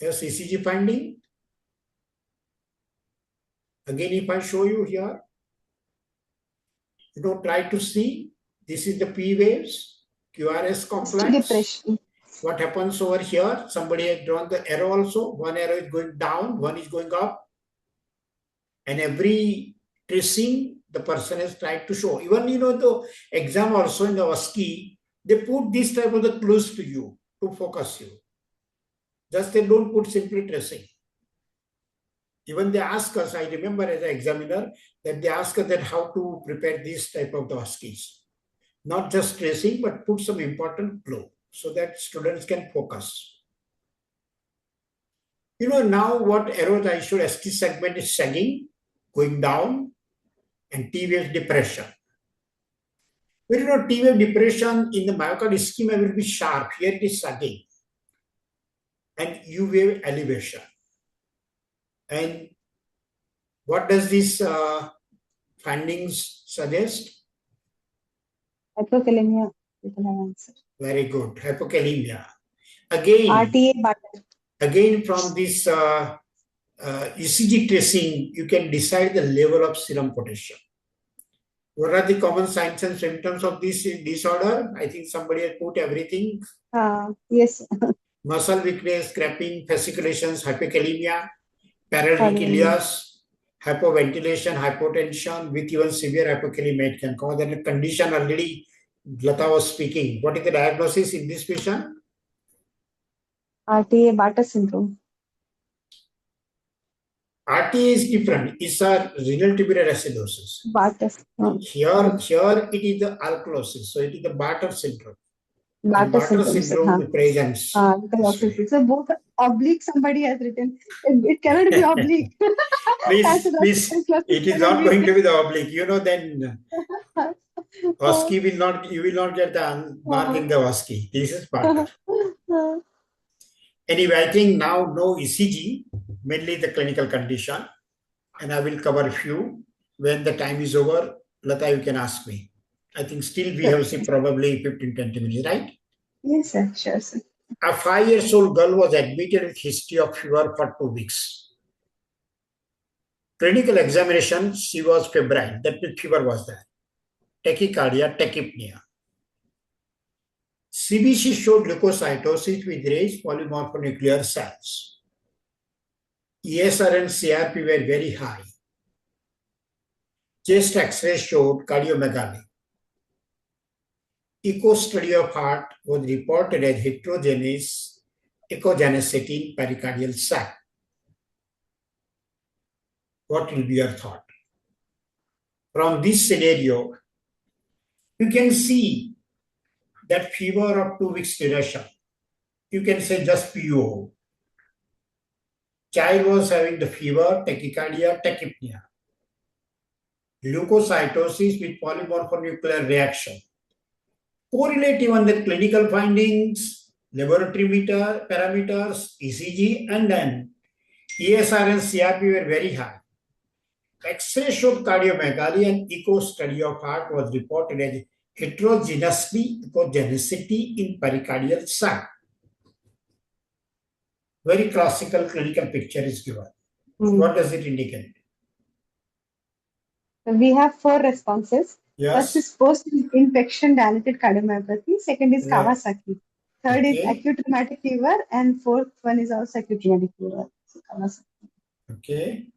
Yes, ECG finding. Again, if I show you here, try to see. This is the P waves, QRS complex. Depression. What happens over here? Somebody has drawn the arrow also. One arrow is going down, one is going up. And every tracing, the person has tried to show. Even, the exam also in the OSCE, they put this type of the clues to you, to focus you. Just they don't put simply tracing. Even they ask us, I remember as an examiner, that they ask us that how to prepare this type of the OSCEs. Not just tracing, but put some important clue so that students can focus. Now what arrows I showed, ST segment is sagging, going down, and T wave depression. T wave depression in the myocardial ischemia will be sharp. Here it is sagging. And U wave elevation. And what does these findings suggest? Hypokalemia. Very good. Hypokalemia. Again, RTA button. Again, from this ECG tracing, you can decide the level of serum potassium. What are the common signs and symptoms of this disorder? I think somebody has put everything. Yes. Muscle weakness, cramping, fasciculations, hypokalemia, paralytic ileus, hypoventilation, hypotension, with even severe hypokalemia. It can cause that condition already Lata was speaking. What is the diagnosis in this patient? RTA Bartter syndrome. RTA is different. It's a renal tubular acidosis. Bartter. Here it is the alkalosis. So it is the Bartter syndrome. Bartter syndrome presents. So both oblique somebody has written. It cannot be oblique. Please, it is not going to be the oblique. Then OSCE will not, you will not get the mark in the OSCE. This is Bartter. Anyway, I think now no ECG, mainly the clinical condition, and I will cover a few. When the time is over, Lata, you can ask me. I think still we have seen probably 15-20 minutes, right? Yes, sir. Sure, sir. A 5-year-old girl was admitted with history of fever for 2 weeks. Clinical examination, she was febrile. That means fever was there. Tachycardia, tachypnea. CBC showed leukocytosis with raised polymorphonuclear cells. ESR and CRP were very high. Chest X-ray showed cardiomegaly. Echo study of heart was reported as heterogeneous echogenicity in pericardial sac. What will be your thought? From this scenario, you can see that fever of 2 weeks duration. You can say just PO. Child was having the fever, tachycardia, tachypnea. Leukocytosis with polymorphonuclear reaction. Correlate even the clinical findings, laboratory parameters, ECG, and then ESR and CRP were very high. X-ray showed cardiomegaly and echo study of heart was reported as heterogeneously echogenicity in pericardial sac. Very classical clinical picture is given. What does it indicate? We have 4 responses. Yes. First is post-infection dilated cardiomyopathy. Second is Yeah. Kawasaki. Third is acute rheumatic fever. And fourth one is also acute rheumatic fever. So Kawasaki. Okay.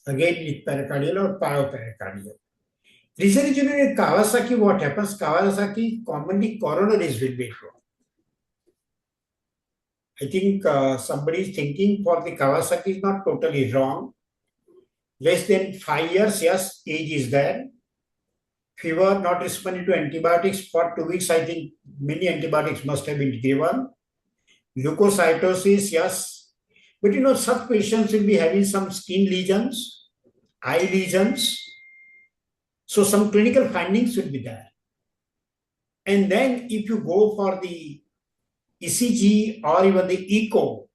Again, with pericardial or pyopericardial. Reason is, in Kawasaki, what happens? Kawasaki, commonly coronaries will be involved. I think somebody is thinking for the Kawasaki is not totally wrong. Less than 5 years, yes, age is there. Fever, not responding to antibiotics for 2 weeks. I think many antibiotics must have been given. Leukocytosis, yes. But such patients will be having some skin lesions, eye lesions. So some clinical findings will be there. And then if you go for the ECG or even the echo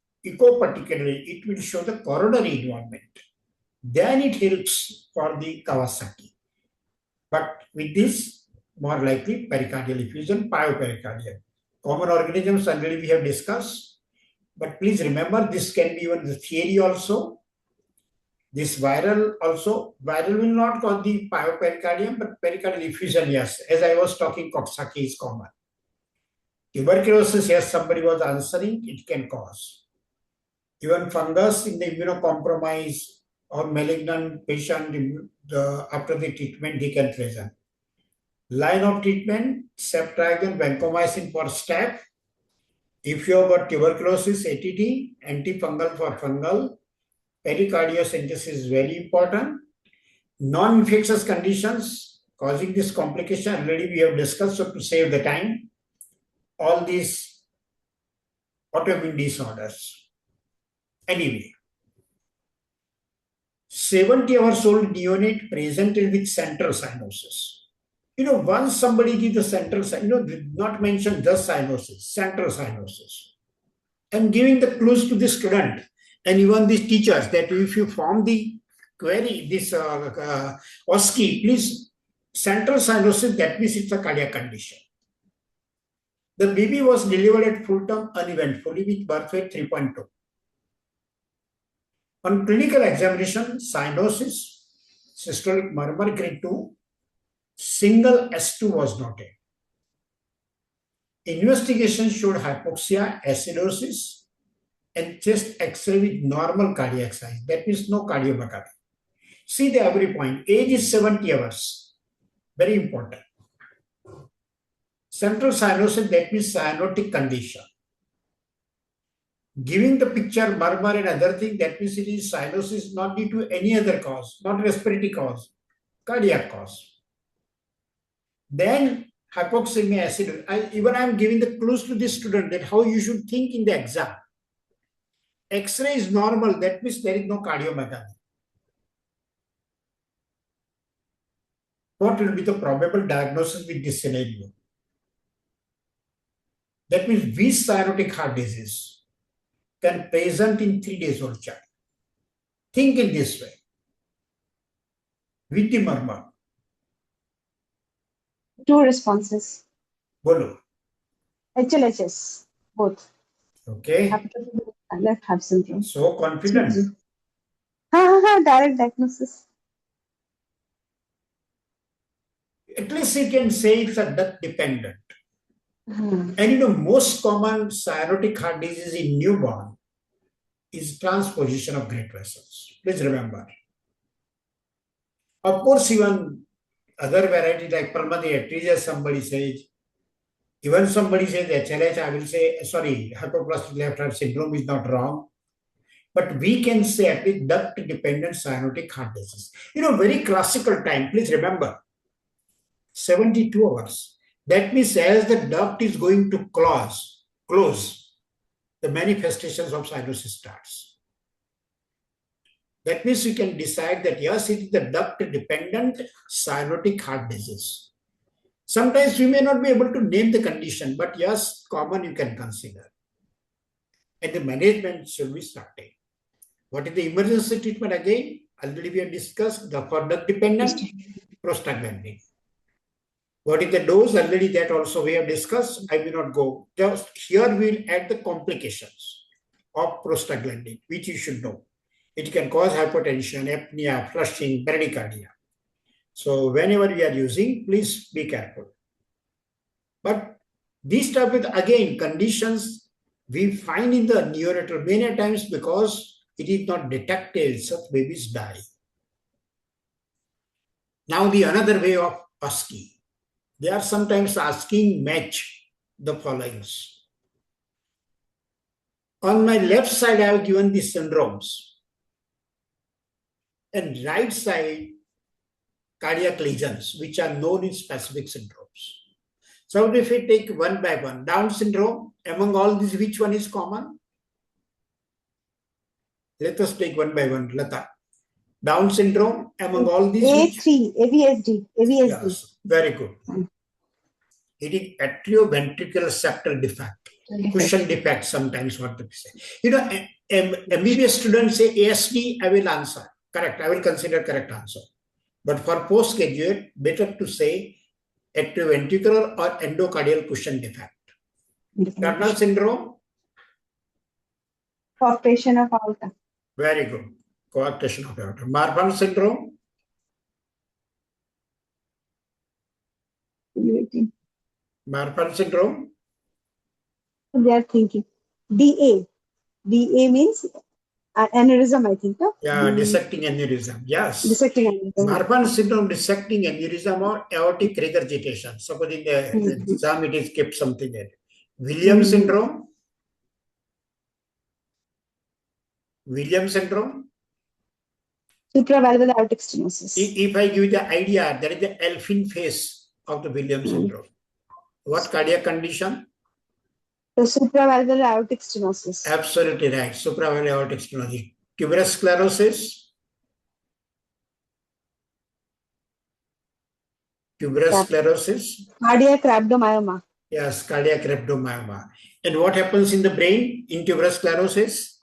particularly, it will show the coronary involvement. Then it helps for the Kawasaki. But with this, more likely pericardial effusion, pyopericardial. Common organisms already we have discussed. But please remember, this can be even the theory also. This viral will not cause the pyopericardium, but pericardial effusion, yes. As I was talking, Coxsackie is common. Tuberculosis, yes, somebody was answering, it can cause. Even fungus in the immunocompromised or malignant patient, after the treatment, they can present. Line of treatment, ceftriaxone, vancomycin for staph. If you have got tuberculosis, ATT, antifungal for fungal. Pericardiocentesis is very important. Non-infectious conditions causing this complication, already we have discussed, so to save the time, all these autoimmune disorders. Anyway, 70 hours old neonate presented with central cyanosis. Once somebody gives the central, did not mention the cyanosis, central cyanosis. And giving the clues to the student and even these teachers that if you form the query, this OSCE, please, central cyanosis, that means it's a cardiac condition. The baby was delivered at full term uneventfully with birth weight 3.2. On clinical examination, cyanosis, systolic murmur grade 2, single S2 was noted. Investigation showed hypoxia, acidosis, and chest X-ray with normal cardiac size. That means no cardiomyopathy. See the every point. Age is 70 hours. Very important. Central cyanosis, that means cyanotic condition. Giving the picture murmur and other thing, that means it is cyanosis not due to any other cause, not respiratory cause, cardiac cause. Then hypoxemia, acid. I am giving the clues to this student that how you should think in the exam. X-ray is normal, that means there is no cardiomyopathy. What will be the probable diagnosis with this scenario? That means which cyanotic heart disease can present in 3 days old child. Think in this way. With the murmur. 2 responses. Bolo. HLHS, both. Okay. Left heart syndrome. So confident. Direct diagnosis. At least you can say it's a duct dependent. And most common cyanotic heart disease in newborn is transposition of great vessels. Please remember. Of course, even other varieties like pulmonary atresia, somebody says. Even somebody says HLH, I will say, sorry, hypoplastic left heart syndrome is not wrong. But we can say at least duct-dependent cyanotic heart disease. Very classical time, please remember. 72 hours. That means as the duct is going to close, the manifestations of cyanosis starts. That means you can decide that yes, it is the duct-dependent cyanotic heart disease. Sometimes we may not be able to name the condition, but yes, common you can consider. And the management should be started. What is the emergency treatment again? Already we have discussed the for duct dependent. prostaglandin. What is the dose? Already that also we have discussed. I will not go. Just here we will add the complications of prostaglandin, which you should know. It can cause hypertension, apnea, flushing, bradycardia. So whenever we are using, please be careful. But these type of, again, conditions we find in the neonatal many times because it is not detected, such babies die. Now the another way of OSCE. They are sometimes asking match the followings. On my left side, I have given the syndromes. And right side, cardiac lesions, which are known in specific syndromes. So if we take one by one, Down syndrome, among all these, which one is common? Let us take one by one, Lata. Down syndrome, among all these. A3, AVSD. Yes, very good. It is atrioventricular septal defect. Cushion defect sometimes what to say. You know, MBBS students say ASD, I will answer. Correct, I will consider correct answer. But for postgraduate, better to say atrioventricular or endocardial cushion defect. Turner syndrome? Coarctation of aorta. Very good. Coarctation of aorta. Marfan syndrome? Marfan syndrome? They are thinking. DA. DA means aneurysm, I think. No? Yeah, dissecting aneurysm. Yes. Dissecting aneurysm. Marfan syndrome, dissecting aneurysm or aortic regurgitation. Suppose in the exam it is kept something there. Williams syndrome? Williams syndrome? Supravalvular aortic stenosis. If I give you the idea, there is the elfin phase of the Williams syndrome. What cardiac condition? The supravalvular aortic stenosis. Absolutely right. Supravalvular aortic stenosis. Tuberous sclerosis. Tuberous sclerosis. Cardiac rhabdomyoma. Yes, cardiac rhabdomyoma. And what happens in the brain in tuberous sclerosis?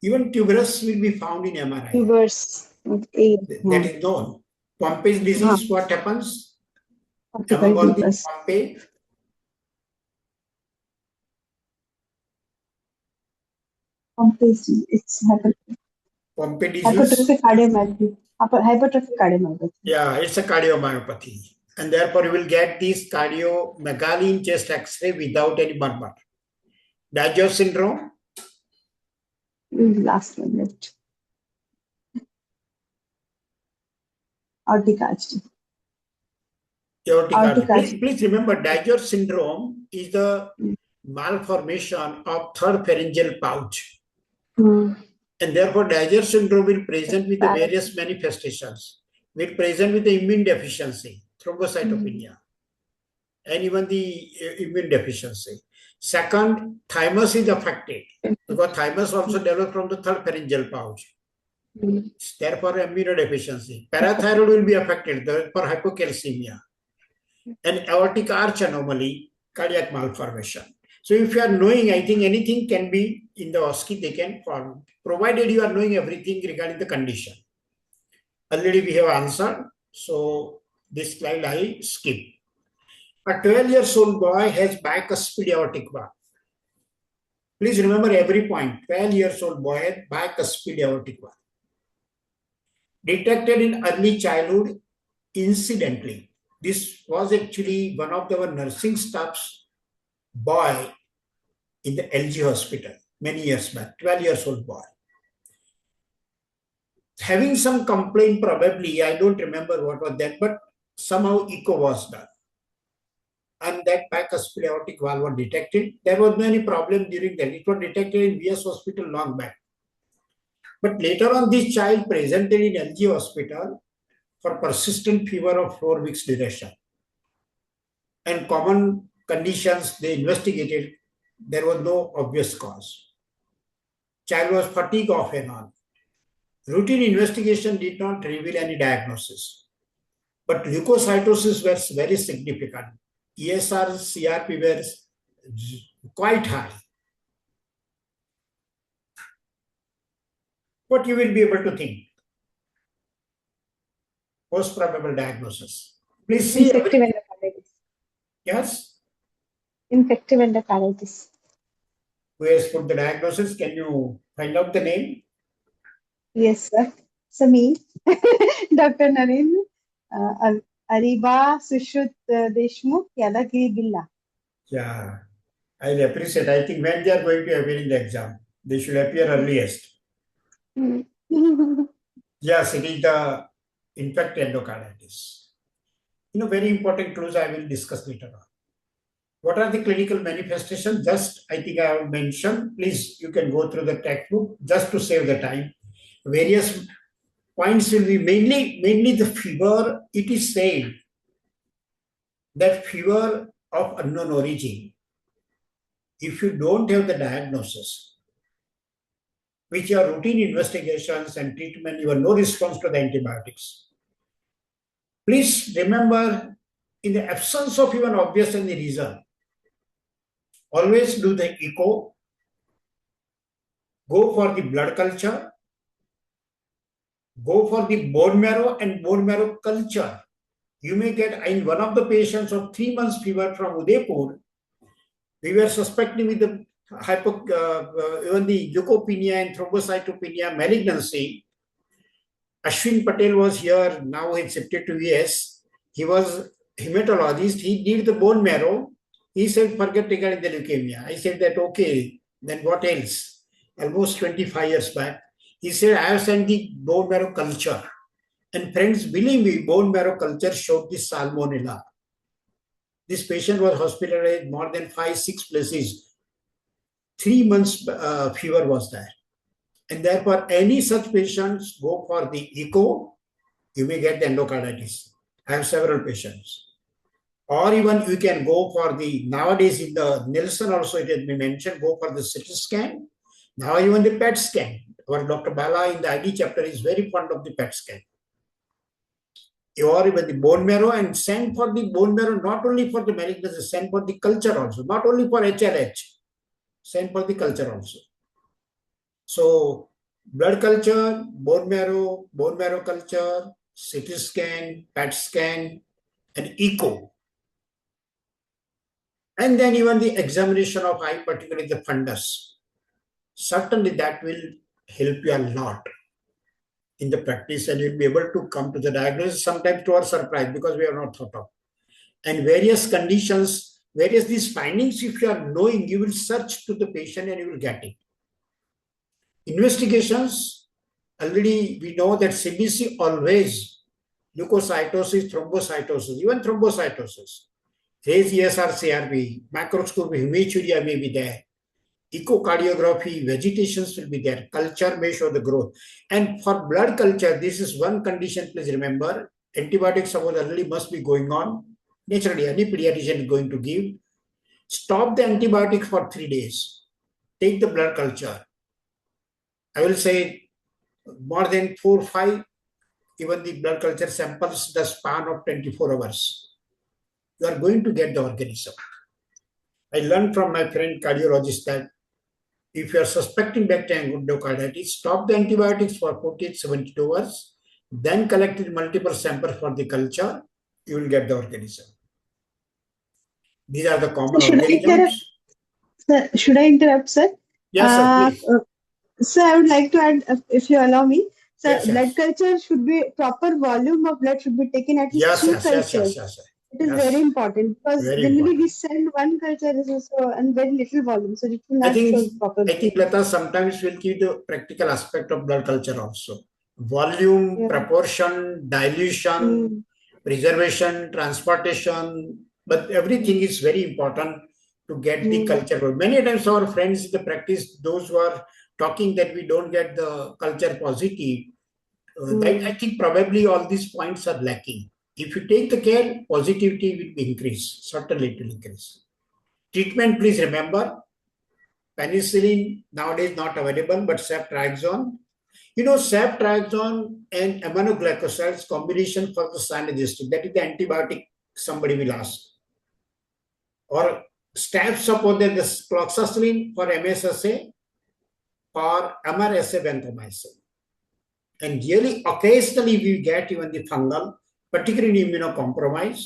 Even tuberous will be found in MRI. Tuberous. That is known. Pompey's disease, what happens? Among all the Pompey. It's Pompey disease. hypertrophic cardiomyopathy. Hypertrophic cardiomyopathy. Yeah, it's a cardiomyopathy. And therefore, you will get this cardiomegaly in chest X-ray without any murmur. Dajor syndrome. Last one left. Aortic arch. Please remember, Dajor syndrome is the malformation of third pharyngeal pouch. And therefore, Dajor syndrome will present with the various manifestations. Will present with the immune deficiency, thrombocytopenia, and even the immune deficiency. Second, thymus is affected because thymus also develops from the third pharyngeal pouch. Therefore, immunodeficiency. Parathyroid will be affected for hypocalcemia. And aortic arch anomaly, cardiac malformation. So if you are knowing, I think anything can be in the OSCE, they can form, provided you are knowing everything regarding the condition. Already we have answered. So this slide I skip. A 12-year-old boy has bicuspid aortic valve. Please remember every point. 12-year-old boy has bicuspid aortic valve. Detected in early childhood, incidentally. This was actually one of our nursing staff's boy in the LG hospital many years back, 12-year-old boy. Having some complaint probably, I don't remember what was that, but somehow echo was done. And that bicuspid aortic valve was detected. There was no any problem during that. It was detected in VS hospital long back. But later on, this child presented in LG hospital for persistent fever of 4 weeks duration. And common conditions they investigated, there was no obvious cause. Child was fatigue off and on. Routine investigation did not reveal any diagnosis. But leukocytosis was very significant. ESR, CRP were quite high. what you will be able to think? Most probable diagnosis. Please see. Infective endocarditis. Yes? Infective endocarditis. Who has put the diagnosis? Can you find out the name? Yes, sir. So me, Dr. Naren, Ariba Sushruth Deshmukh, Yadagiri Billa. Yeah, I'll appreciate. I think when they are going to appear in the exam, they should appear earliest. Yes, it is the infective endocarditis. Very important clues I will discuss later on. What are the clinical manifestations? Just, I think I have mentioned. Please, you can go through the textbook just to save the time. Various points will be mainly the fever. It is said that fever of unknown origin, if you don't have the diagnosis, which are routine investigations and treatment, you have no response to the antibiotics. Please remember, in the absence of even obvious any reason, always do the echo, go for the blood culture, go for the bone marrow and bone marrow culture. You may get, in one of the patients of 3 months fever from Udaipur, we were suspecting with the even the leukopenia and thrombocytopenia malignancy. Ashwin Patel was here, now he's shifted to US. He was hematologist, he did the bone marrow. He said, forget regarding the leukemia. I said that, okay, then what else? Almost 25 years back. He said, I have sent the bone marrow culture. And friends, believe me, bone marrow culture showed the salmonella. This patient was hospitalized more than 5-6 places. 3 months fever was there. And therefore, any such patients go for the echo, you may get the endocarditis. I have several patients. Or even you can go for the, nowadays in the Nielsen also it has been mentioned, go for the CT scan. Now even the PET scan. Our Dr. Bala in the ID chapter is very fond of the PET scan. Or even the bone marrow, and send for the bone marrow, not only for the malignancy, send for the culture also, not only for HLH, send for the culture also. So blood culture, bone marrow culture, CT scan, PET scan, and echo. And then even the examination of eye, particularly the fundus. Certainly that will help you a lot in the practice, and you'll be able to come to the diagnosis, sometimes to our surprise, because we have not thought of. And various conditions, various these findings, if you are knowing, you will search to the patient and you will get it. Investigations, already we know that CBC always, leukocytosis, thrombocytosis, even thrombocytosis, raise ESR CRP, macroscopy, hematuria may be there, echocardiography, vegetations will be there, culture may show the growth. And for blood culture, this is one condition, please remember, antibiotics early must be going on. Naturally, any pediatrician is going to give. Stop the antibiotics for 3 days. Take the blood culture. I will say more than 4 or 5, even the blood culture samples, the span of 24 hours. You are going to get the organism. I learned from my friend cardiologist that if you are suspecting bacterial endocarditis, stop the antibiotics for 48-72 hours, then collect multiple samples for the culture, you will get the organism. These are the common organisms. Should I interrupt, sir? Yes, sir, please. Sir, I would like to add, if you allow me, sir, Yes, blood culture should be, proper volume of blood should be taken at least 3 cultures. Yes. It is very important, because generally we send one culture and very little volume, so it will not show proper. I think, Lata, sometimes we'll give the practical aspect of blood culture also. Volume, proportion, dilution, preservation, transportation, but everything is very important to get the culture. Many times our friends in the practice, those who are talking that we don't get the culture positive, I think probably all these points are lacking. If you take the care, positivity will be increased. Certainly it will increase. Treatment, please remember, penicillin nowadays not available, but ceftriaxone. Ceftriaxone and aminoglycosides combination for the synergistic, that is the antibiotic, somebody will ask. Or staph support that the cloxacillin for MSSA or MRSA vancomycin. And really, occasionally we get even the fungal, particularly immunocompromised.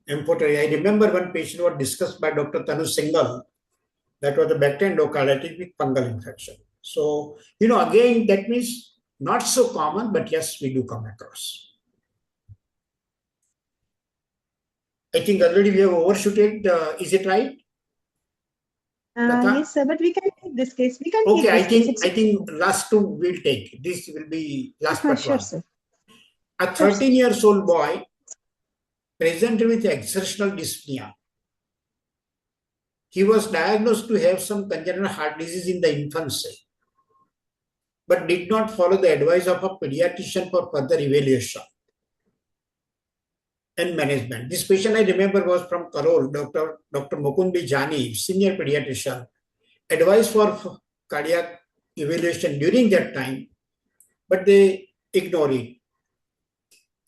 I remember one patient was discussed by Dr. Tanu Singhal. That was a bacterial endocarditis with fungal infection. So, again, that means not so common, but yes, we do come across. I think already we have overshooted. Is it right? Yes, sir, but we can take this case. We can okay, take this I think last two we'll take. This will be last but sure, one. sir. A 13-year-old boy presented with exertional dyspnea. He was diagnosed to have some congenital heart disease in the infancy, but did not follow the advice of a pediatrician for further evaluation and management. This patient I remember was from Karol, Dr. Mukund Bijani, senior pediatrician, advised for cardiac evaluation during that time, but they ignored it.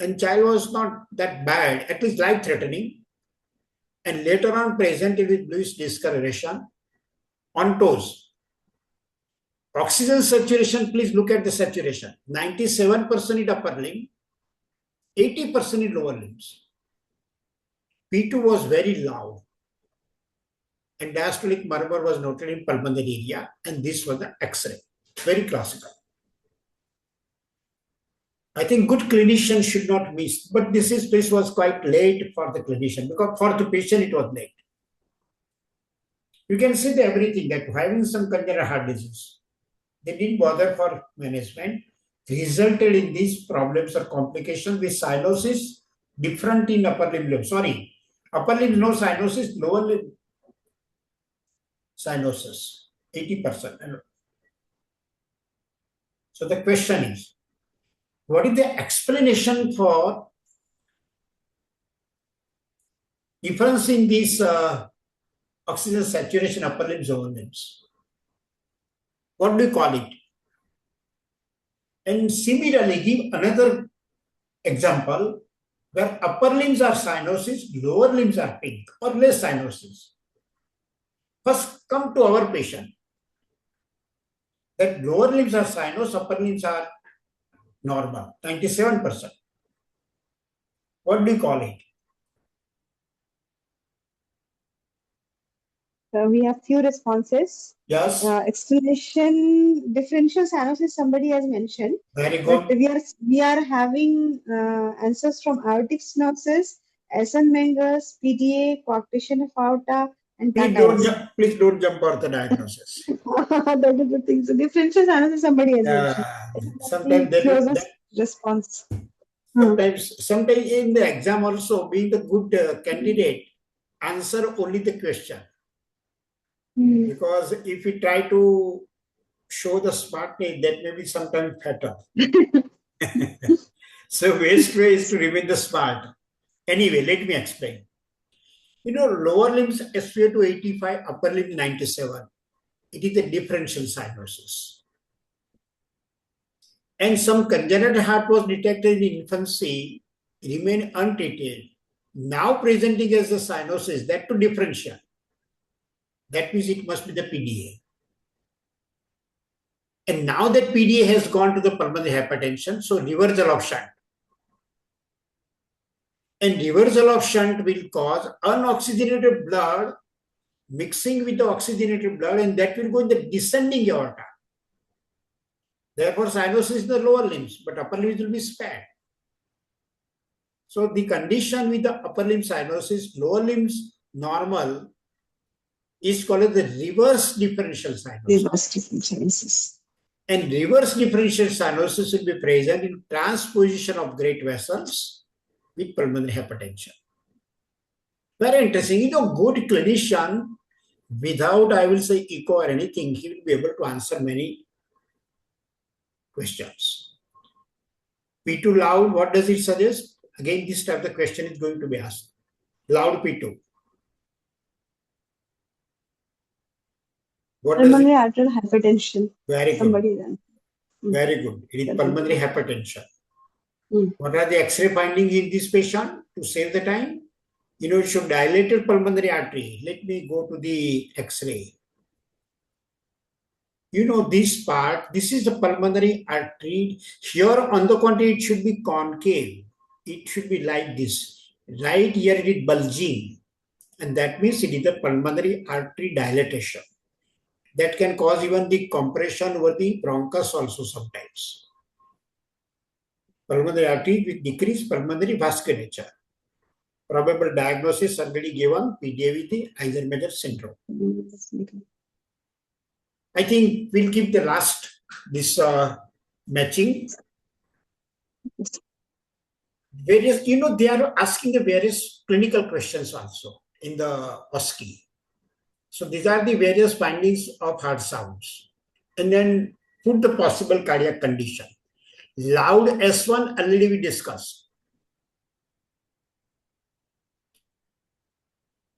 And child was not that bad, at least life-threatening, and later on presented with bluish discoloration on toes. Oxygen saturation, please look at the saturation. 97% in upper limb, 80% in lower limbs. P2 was very loud, and diastolic murmur was noted in pulmonary area, and this was the X-ray. Very classical. I think good clinician should not miss, but this was quite late for the clinician, because for the patient it was late. You can see everything that having some congenital heart disease, they didn't bother for management, resulted in these problems or complications with cyanosis different in upper limb. Sorry, upper limb no cyanosis, lower limb cyanosis, 80%. So the question is, what is the explanation for difference in these oxygen saturation upper limbs, lower limbs? What do you call it? And similarly, give another example where upper limbs are cyanosis, lower limbs are pink or less cyanosis. First, come to our patient. That lower limbs are cyanose, upper limbs are normal, 97%. What do you call it? We have few responses. Yes. Explanation, differential cyanosis, somebody has mentioned. Very good. But we are having answers from aortic stenosis, SN Menger's, PDA, coarctation of aorta, and please don't jump out the diagnosis. That is the thing. So differential cyanosis, somebody has mentioned. Sometimes response. Sometimes in the exam also, being the good candidate, answer only the question. Because if we try to show the smartness, that may be sometimes fatal. So best way is to remain the smart. Anyway, let me explain. Lower limbs SpO2 85, upper limb 97. It is a differential cyanosis. And some congenital heart was detected in infancy, remained untreated. Now presenting as a cyanosis, that to differential. That means it must be the PDA. And now that PDA has gone to the pulmonary hypertension, so reversal of shunt. And reversal of shunt will cause unoxygenated blood mixing with the oxygenated blood, and that will go in the descending aorta. Therefore, cyanosis in the lower limbs, but upper limbs will be spared. So the condition with the upper limb cyanosis, lower limbs normal, is called the reverse differential cyanosis. And reverse differential cyanosis will be present in transposition of great vessels with pulmonary hypertension. Very interesting. Good clinician, without, I will say, echo or anything, he will be able to answer many questions. P2 loud, what does it suggest? Again, this type of question is going to be asked. Loud P2. Pulmonary arterial hypertension. Very good. Somebody then. Very good. It is pulmonary hypertension. What are the X-ray findings in this patient to save the time? It should dilated pulmonary artery. Let me go to the X-ray. this part, this is the pulmonary artery. Here on the contrary, it should be concave. It should be like this. Right here it is bulging. And that means it is the pulmonary artery dilatation. That can cause even the compression over the bronchus also sometimes. Pulmonary artery with decreased pulmonary vasculature. Probable diagnosis already given, PDA with the Eisenmenger syndrome. I think we'll keep the last, this matching. Various, they are asking the various clinical questions also in the OSCE. So these are the various findings of heart sounds. And then put the possible cardiac condition. Loud S1 already we discussed.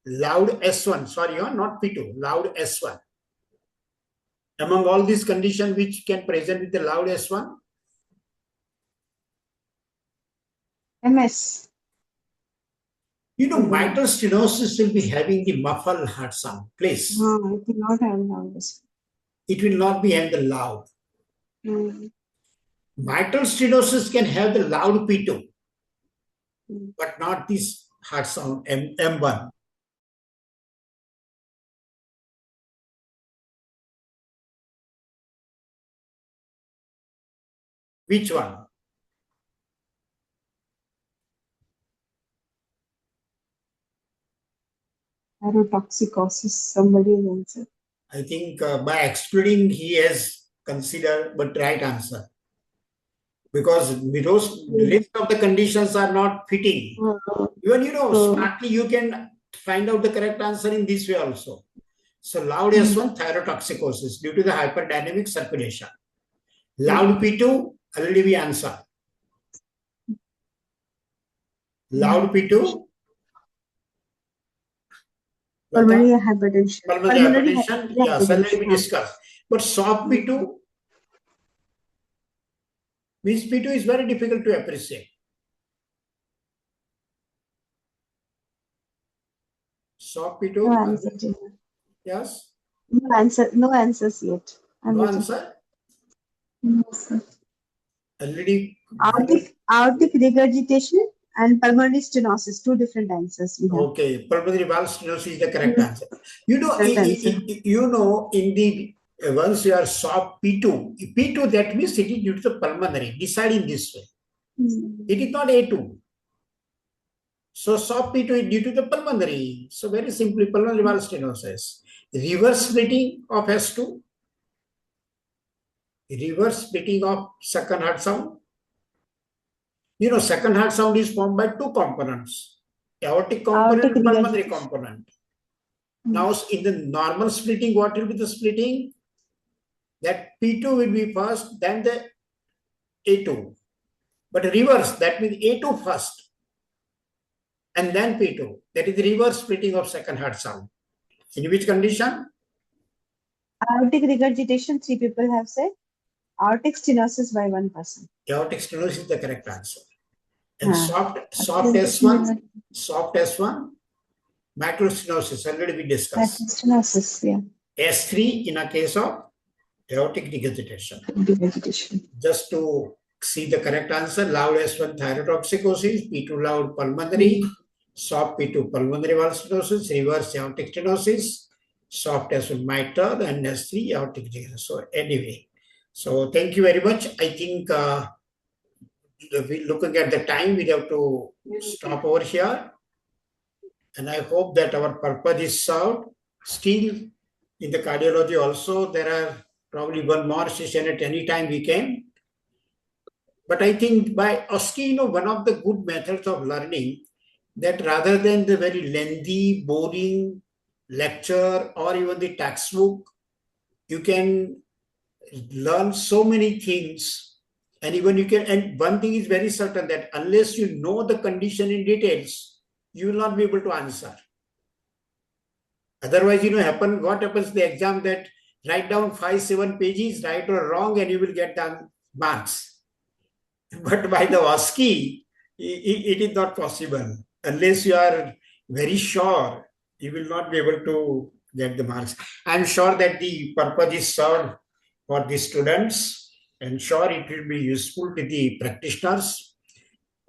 Loud S1, sorry, not P2, loud S1. Among all these conditions which can present with the loud S1? MS. Mitral stenosis will be having the muffled heart sound. Please. No, it will not have loud. It will not be having the loud. Mitral stenosis can have the loud P2, but not this heart sound M1. Which one? Thyrotoxicosis, somebody has answered. I think by excluding he has considered, but right answer. Because those list of the conditions are not fitting. Even, smartly you can find out the correct answer in this way also. So loud S1, thyrotoxicosis due to the hyperdynamic circulation. Loud P2, already we answer. Loud P2. Pulmonary hypertension. Pulmonary hypertension, yes, already we discussed. But soft P2, means P2 is very difficult to appreciate. Soft P2. No answer. Yes. No answer. No answers yet. No answer. No, sir. Already. Aortic regurgitation and pulmonary stenosis, two different answers we have. Okay, pulmonary valve stenosis is the correct answer. In the once you are soft P2 that means it is due to the pulmonary. Decide in this way. It is not A2. So soft P2 is due to the pulmonary. So very simply, pulmonary valve stenosis. Reverse splitting of S2. Reverse splitting of second heart sound. Second heart sound is formed by two components. Aortic component and pulmonary component. Now in the normal splitting, what will be the splitting? That P2 will be first, then the A2. But reverse, that means A2 first, and then P2. That is the reverse splitting of second heart sound. In which condition? Aortic regurgitation, 3 people have said. Aortic stenosis by 1 person. Aortic stenosis is the correct answer. And soft S1, mitral stenosis, already we discussed. Stenosis, yeah. S3 in a case of aortic regurgitation. Just to see the correct answer, loud S1 thyrotoxicosis, P2 loud pulmonary, soft P2 pulmonary valve stenosis, reverse aortic stenosis, soft S1 mitral, and S3 aortic regurgitation. So anyway, so thank you very much. I think looking at the time, we have to stop over here. And I hope that our purpose is served. Still, in the cardiology also, there are probably one more session at any time we can. But I think by OSCE, one of the good methods of learning, that rather than the very lengthy, boring lecture or even the textbook, you can learn so many things. And even you can, and one thing is very certain, that unless you know the condition in details, you will not be able to answer. Otherwise, what happens in the exam, that write down 5-7 pages, right or wrong, and you will get the marks. But by the OSCE, it is not possible. Unless you are very sure, you will not be able to get the marks. I am sure that the purpose is served for the students, and sure it will be useful to the practitioners.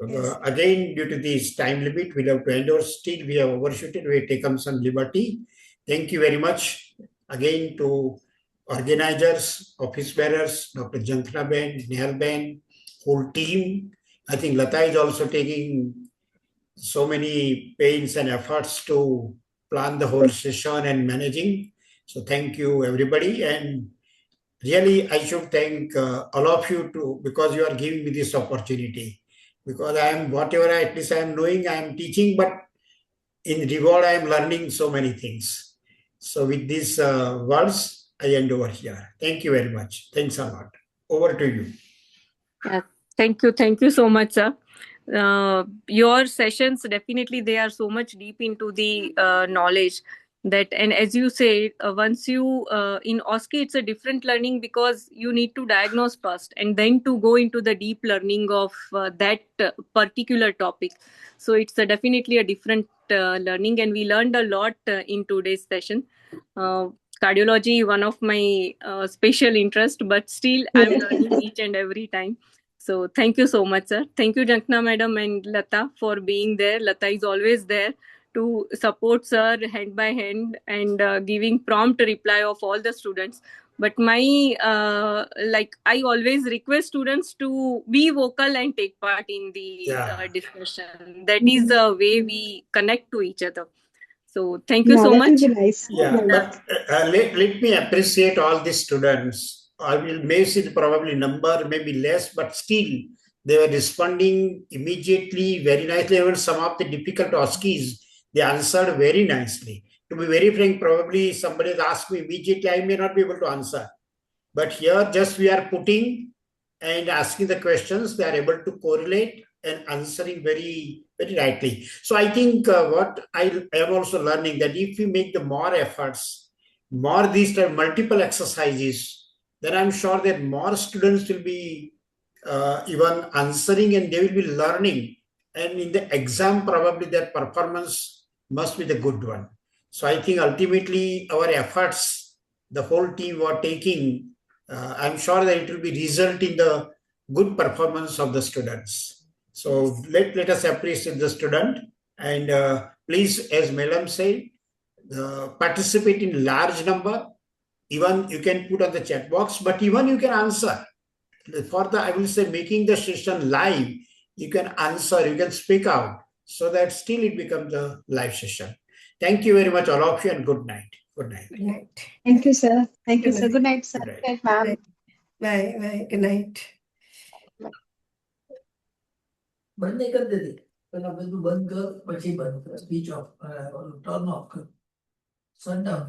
Yes. Again, due to this time limit, we have to end our. Still, we have overshooted. We have taken some liberty. Thank you very much again to organizers, office bearers, Dr. Jhankhana Ben, Nehal Ben, whole team. I think Lata is also taking so many pains and efforts to plan the whole session and managing. So thank you everybody, and really I should thank all of you too, because you are giving me this opportunity. Because I am whatever at least I am knowing, I am teaching, but in reward I am learning so many things. So with these words, I end over here. Thank you very much. Thanks a lot. Over to you. Yeah, thank you so much, sir. Your sessions, definitely they are so much deep into the knowledge that, and as you say, once you in OSCE it's a different learning, because you need to diagnose first and then to go into the deep learning of that particular topic. So it's definitely a different learning, and we learned a lot in today's session. Cardiology, one of my special interest, but still I'm learning each and every time. So thank you so much, sir. Thank you, Jhankhana madam and Lata, for being there. Lata is always there to support sir hand by hand and giving prompt reply of all the students. But my I always request students to be vocal and take part in the discussion. That is the way we connect to each other. So thank you so that much. will be nice. Yeah, but let me appreciate all the students. I will may see probably number maybe less, but still they were responding immediately, very nicely. Even some of the difficult OSCEs, they answered very nicely. To be very frank, probably somebody has asked me immediately, I may not be able to answer. But here, just we are putting and asking the questions, they are able to correlate and answering very, very rightly. So I think what I am also learning, that if we make the more efforts, more these type multiple exercises, then I'm sure that more students will be even answering, and they will be learning. And in the exam, probably their performance must be the good one. So I think ultimately our efforts, the whole team were taking, I'm sure that it will be result in the good performance of the students. So let us appreciate the student, and please, as Madam said, participate in large number. Even you can put on the chat box, but even you can answer. For the, I will say, making the session live, you can answer, you can speak out, so that still it becomes a live session. Thank you very much, all of you, and good night. Good night. Good night. Thank you, sir. Thank you, Good sir. night. Good night, sir. Good night. Good night, ma'am. Bye. Bye. Good night. બંધ નહીં કરી દેતી પેલા બધું બંધ કર પછી બંધ કર સ્વિચ ઓફ ટર્ન ઓફ કર શટ ડાઉન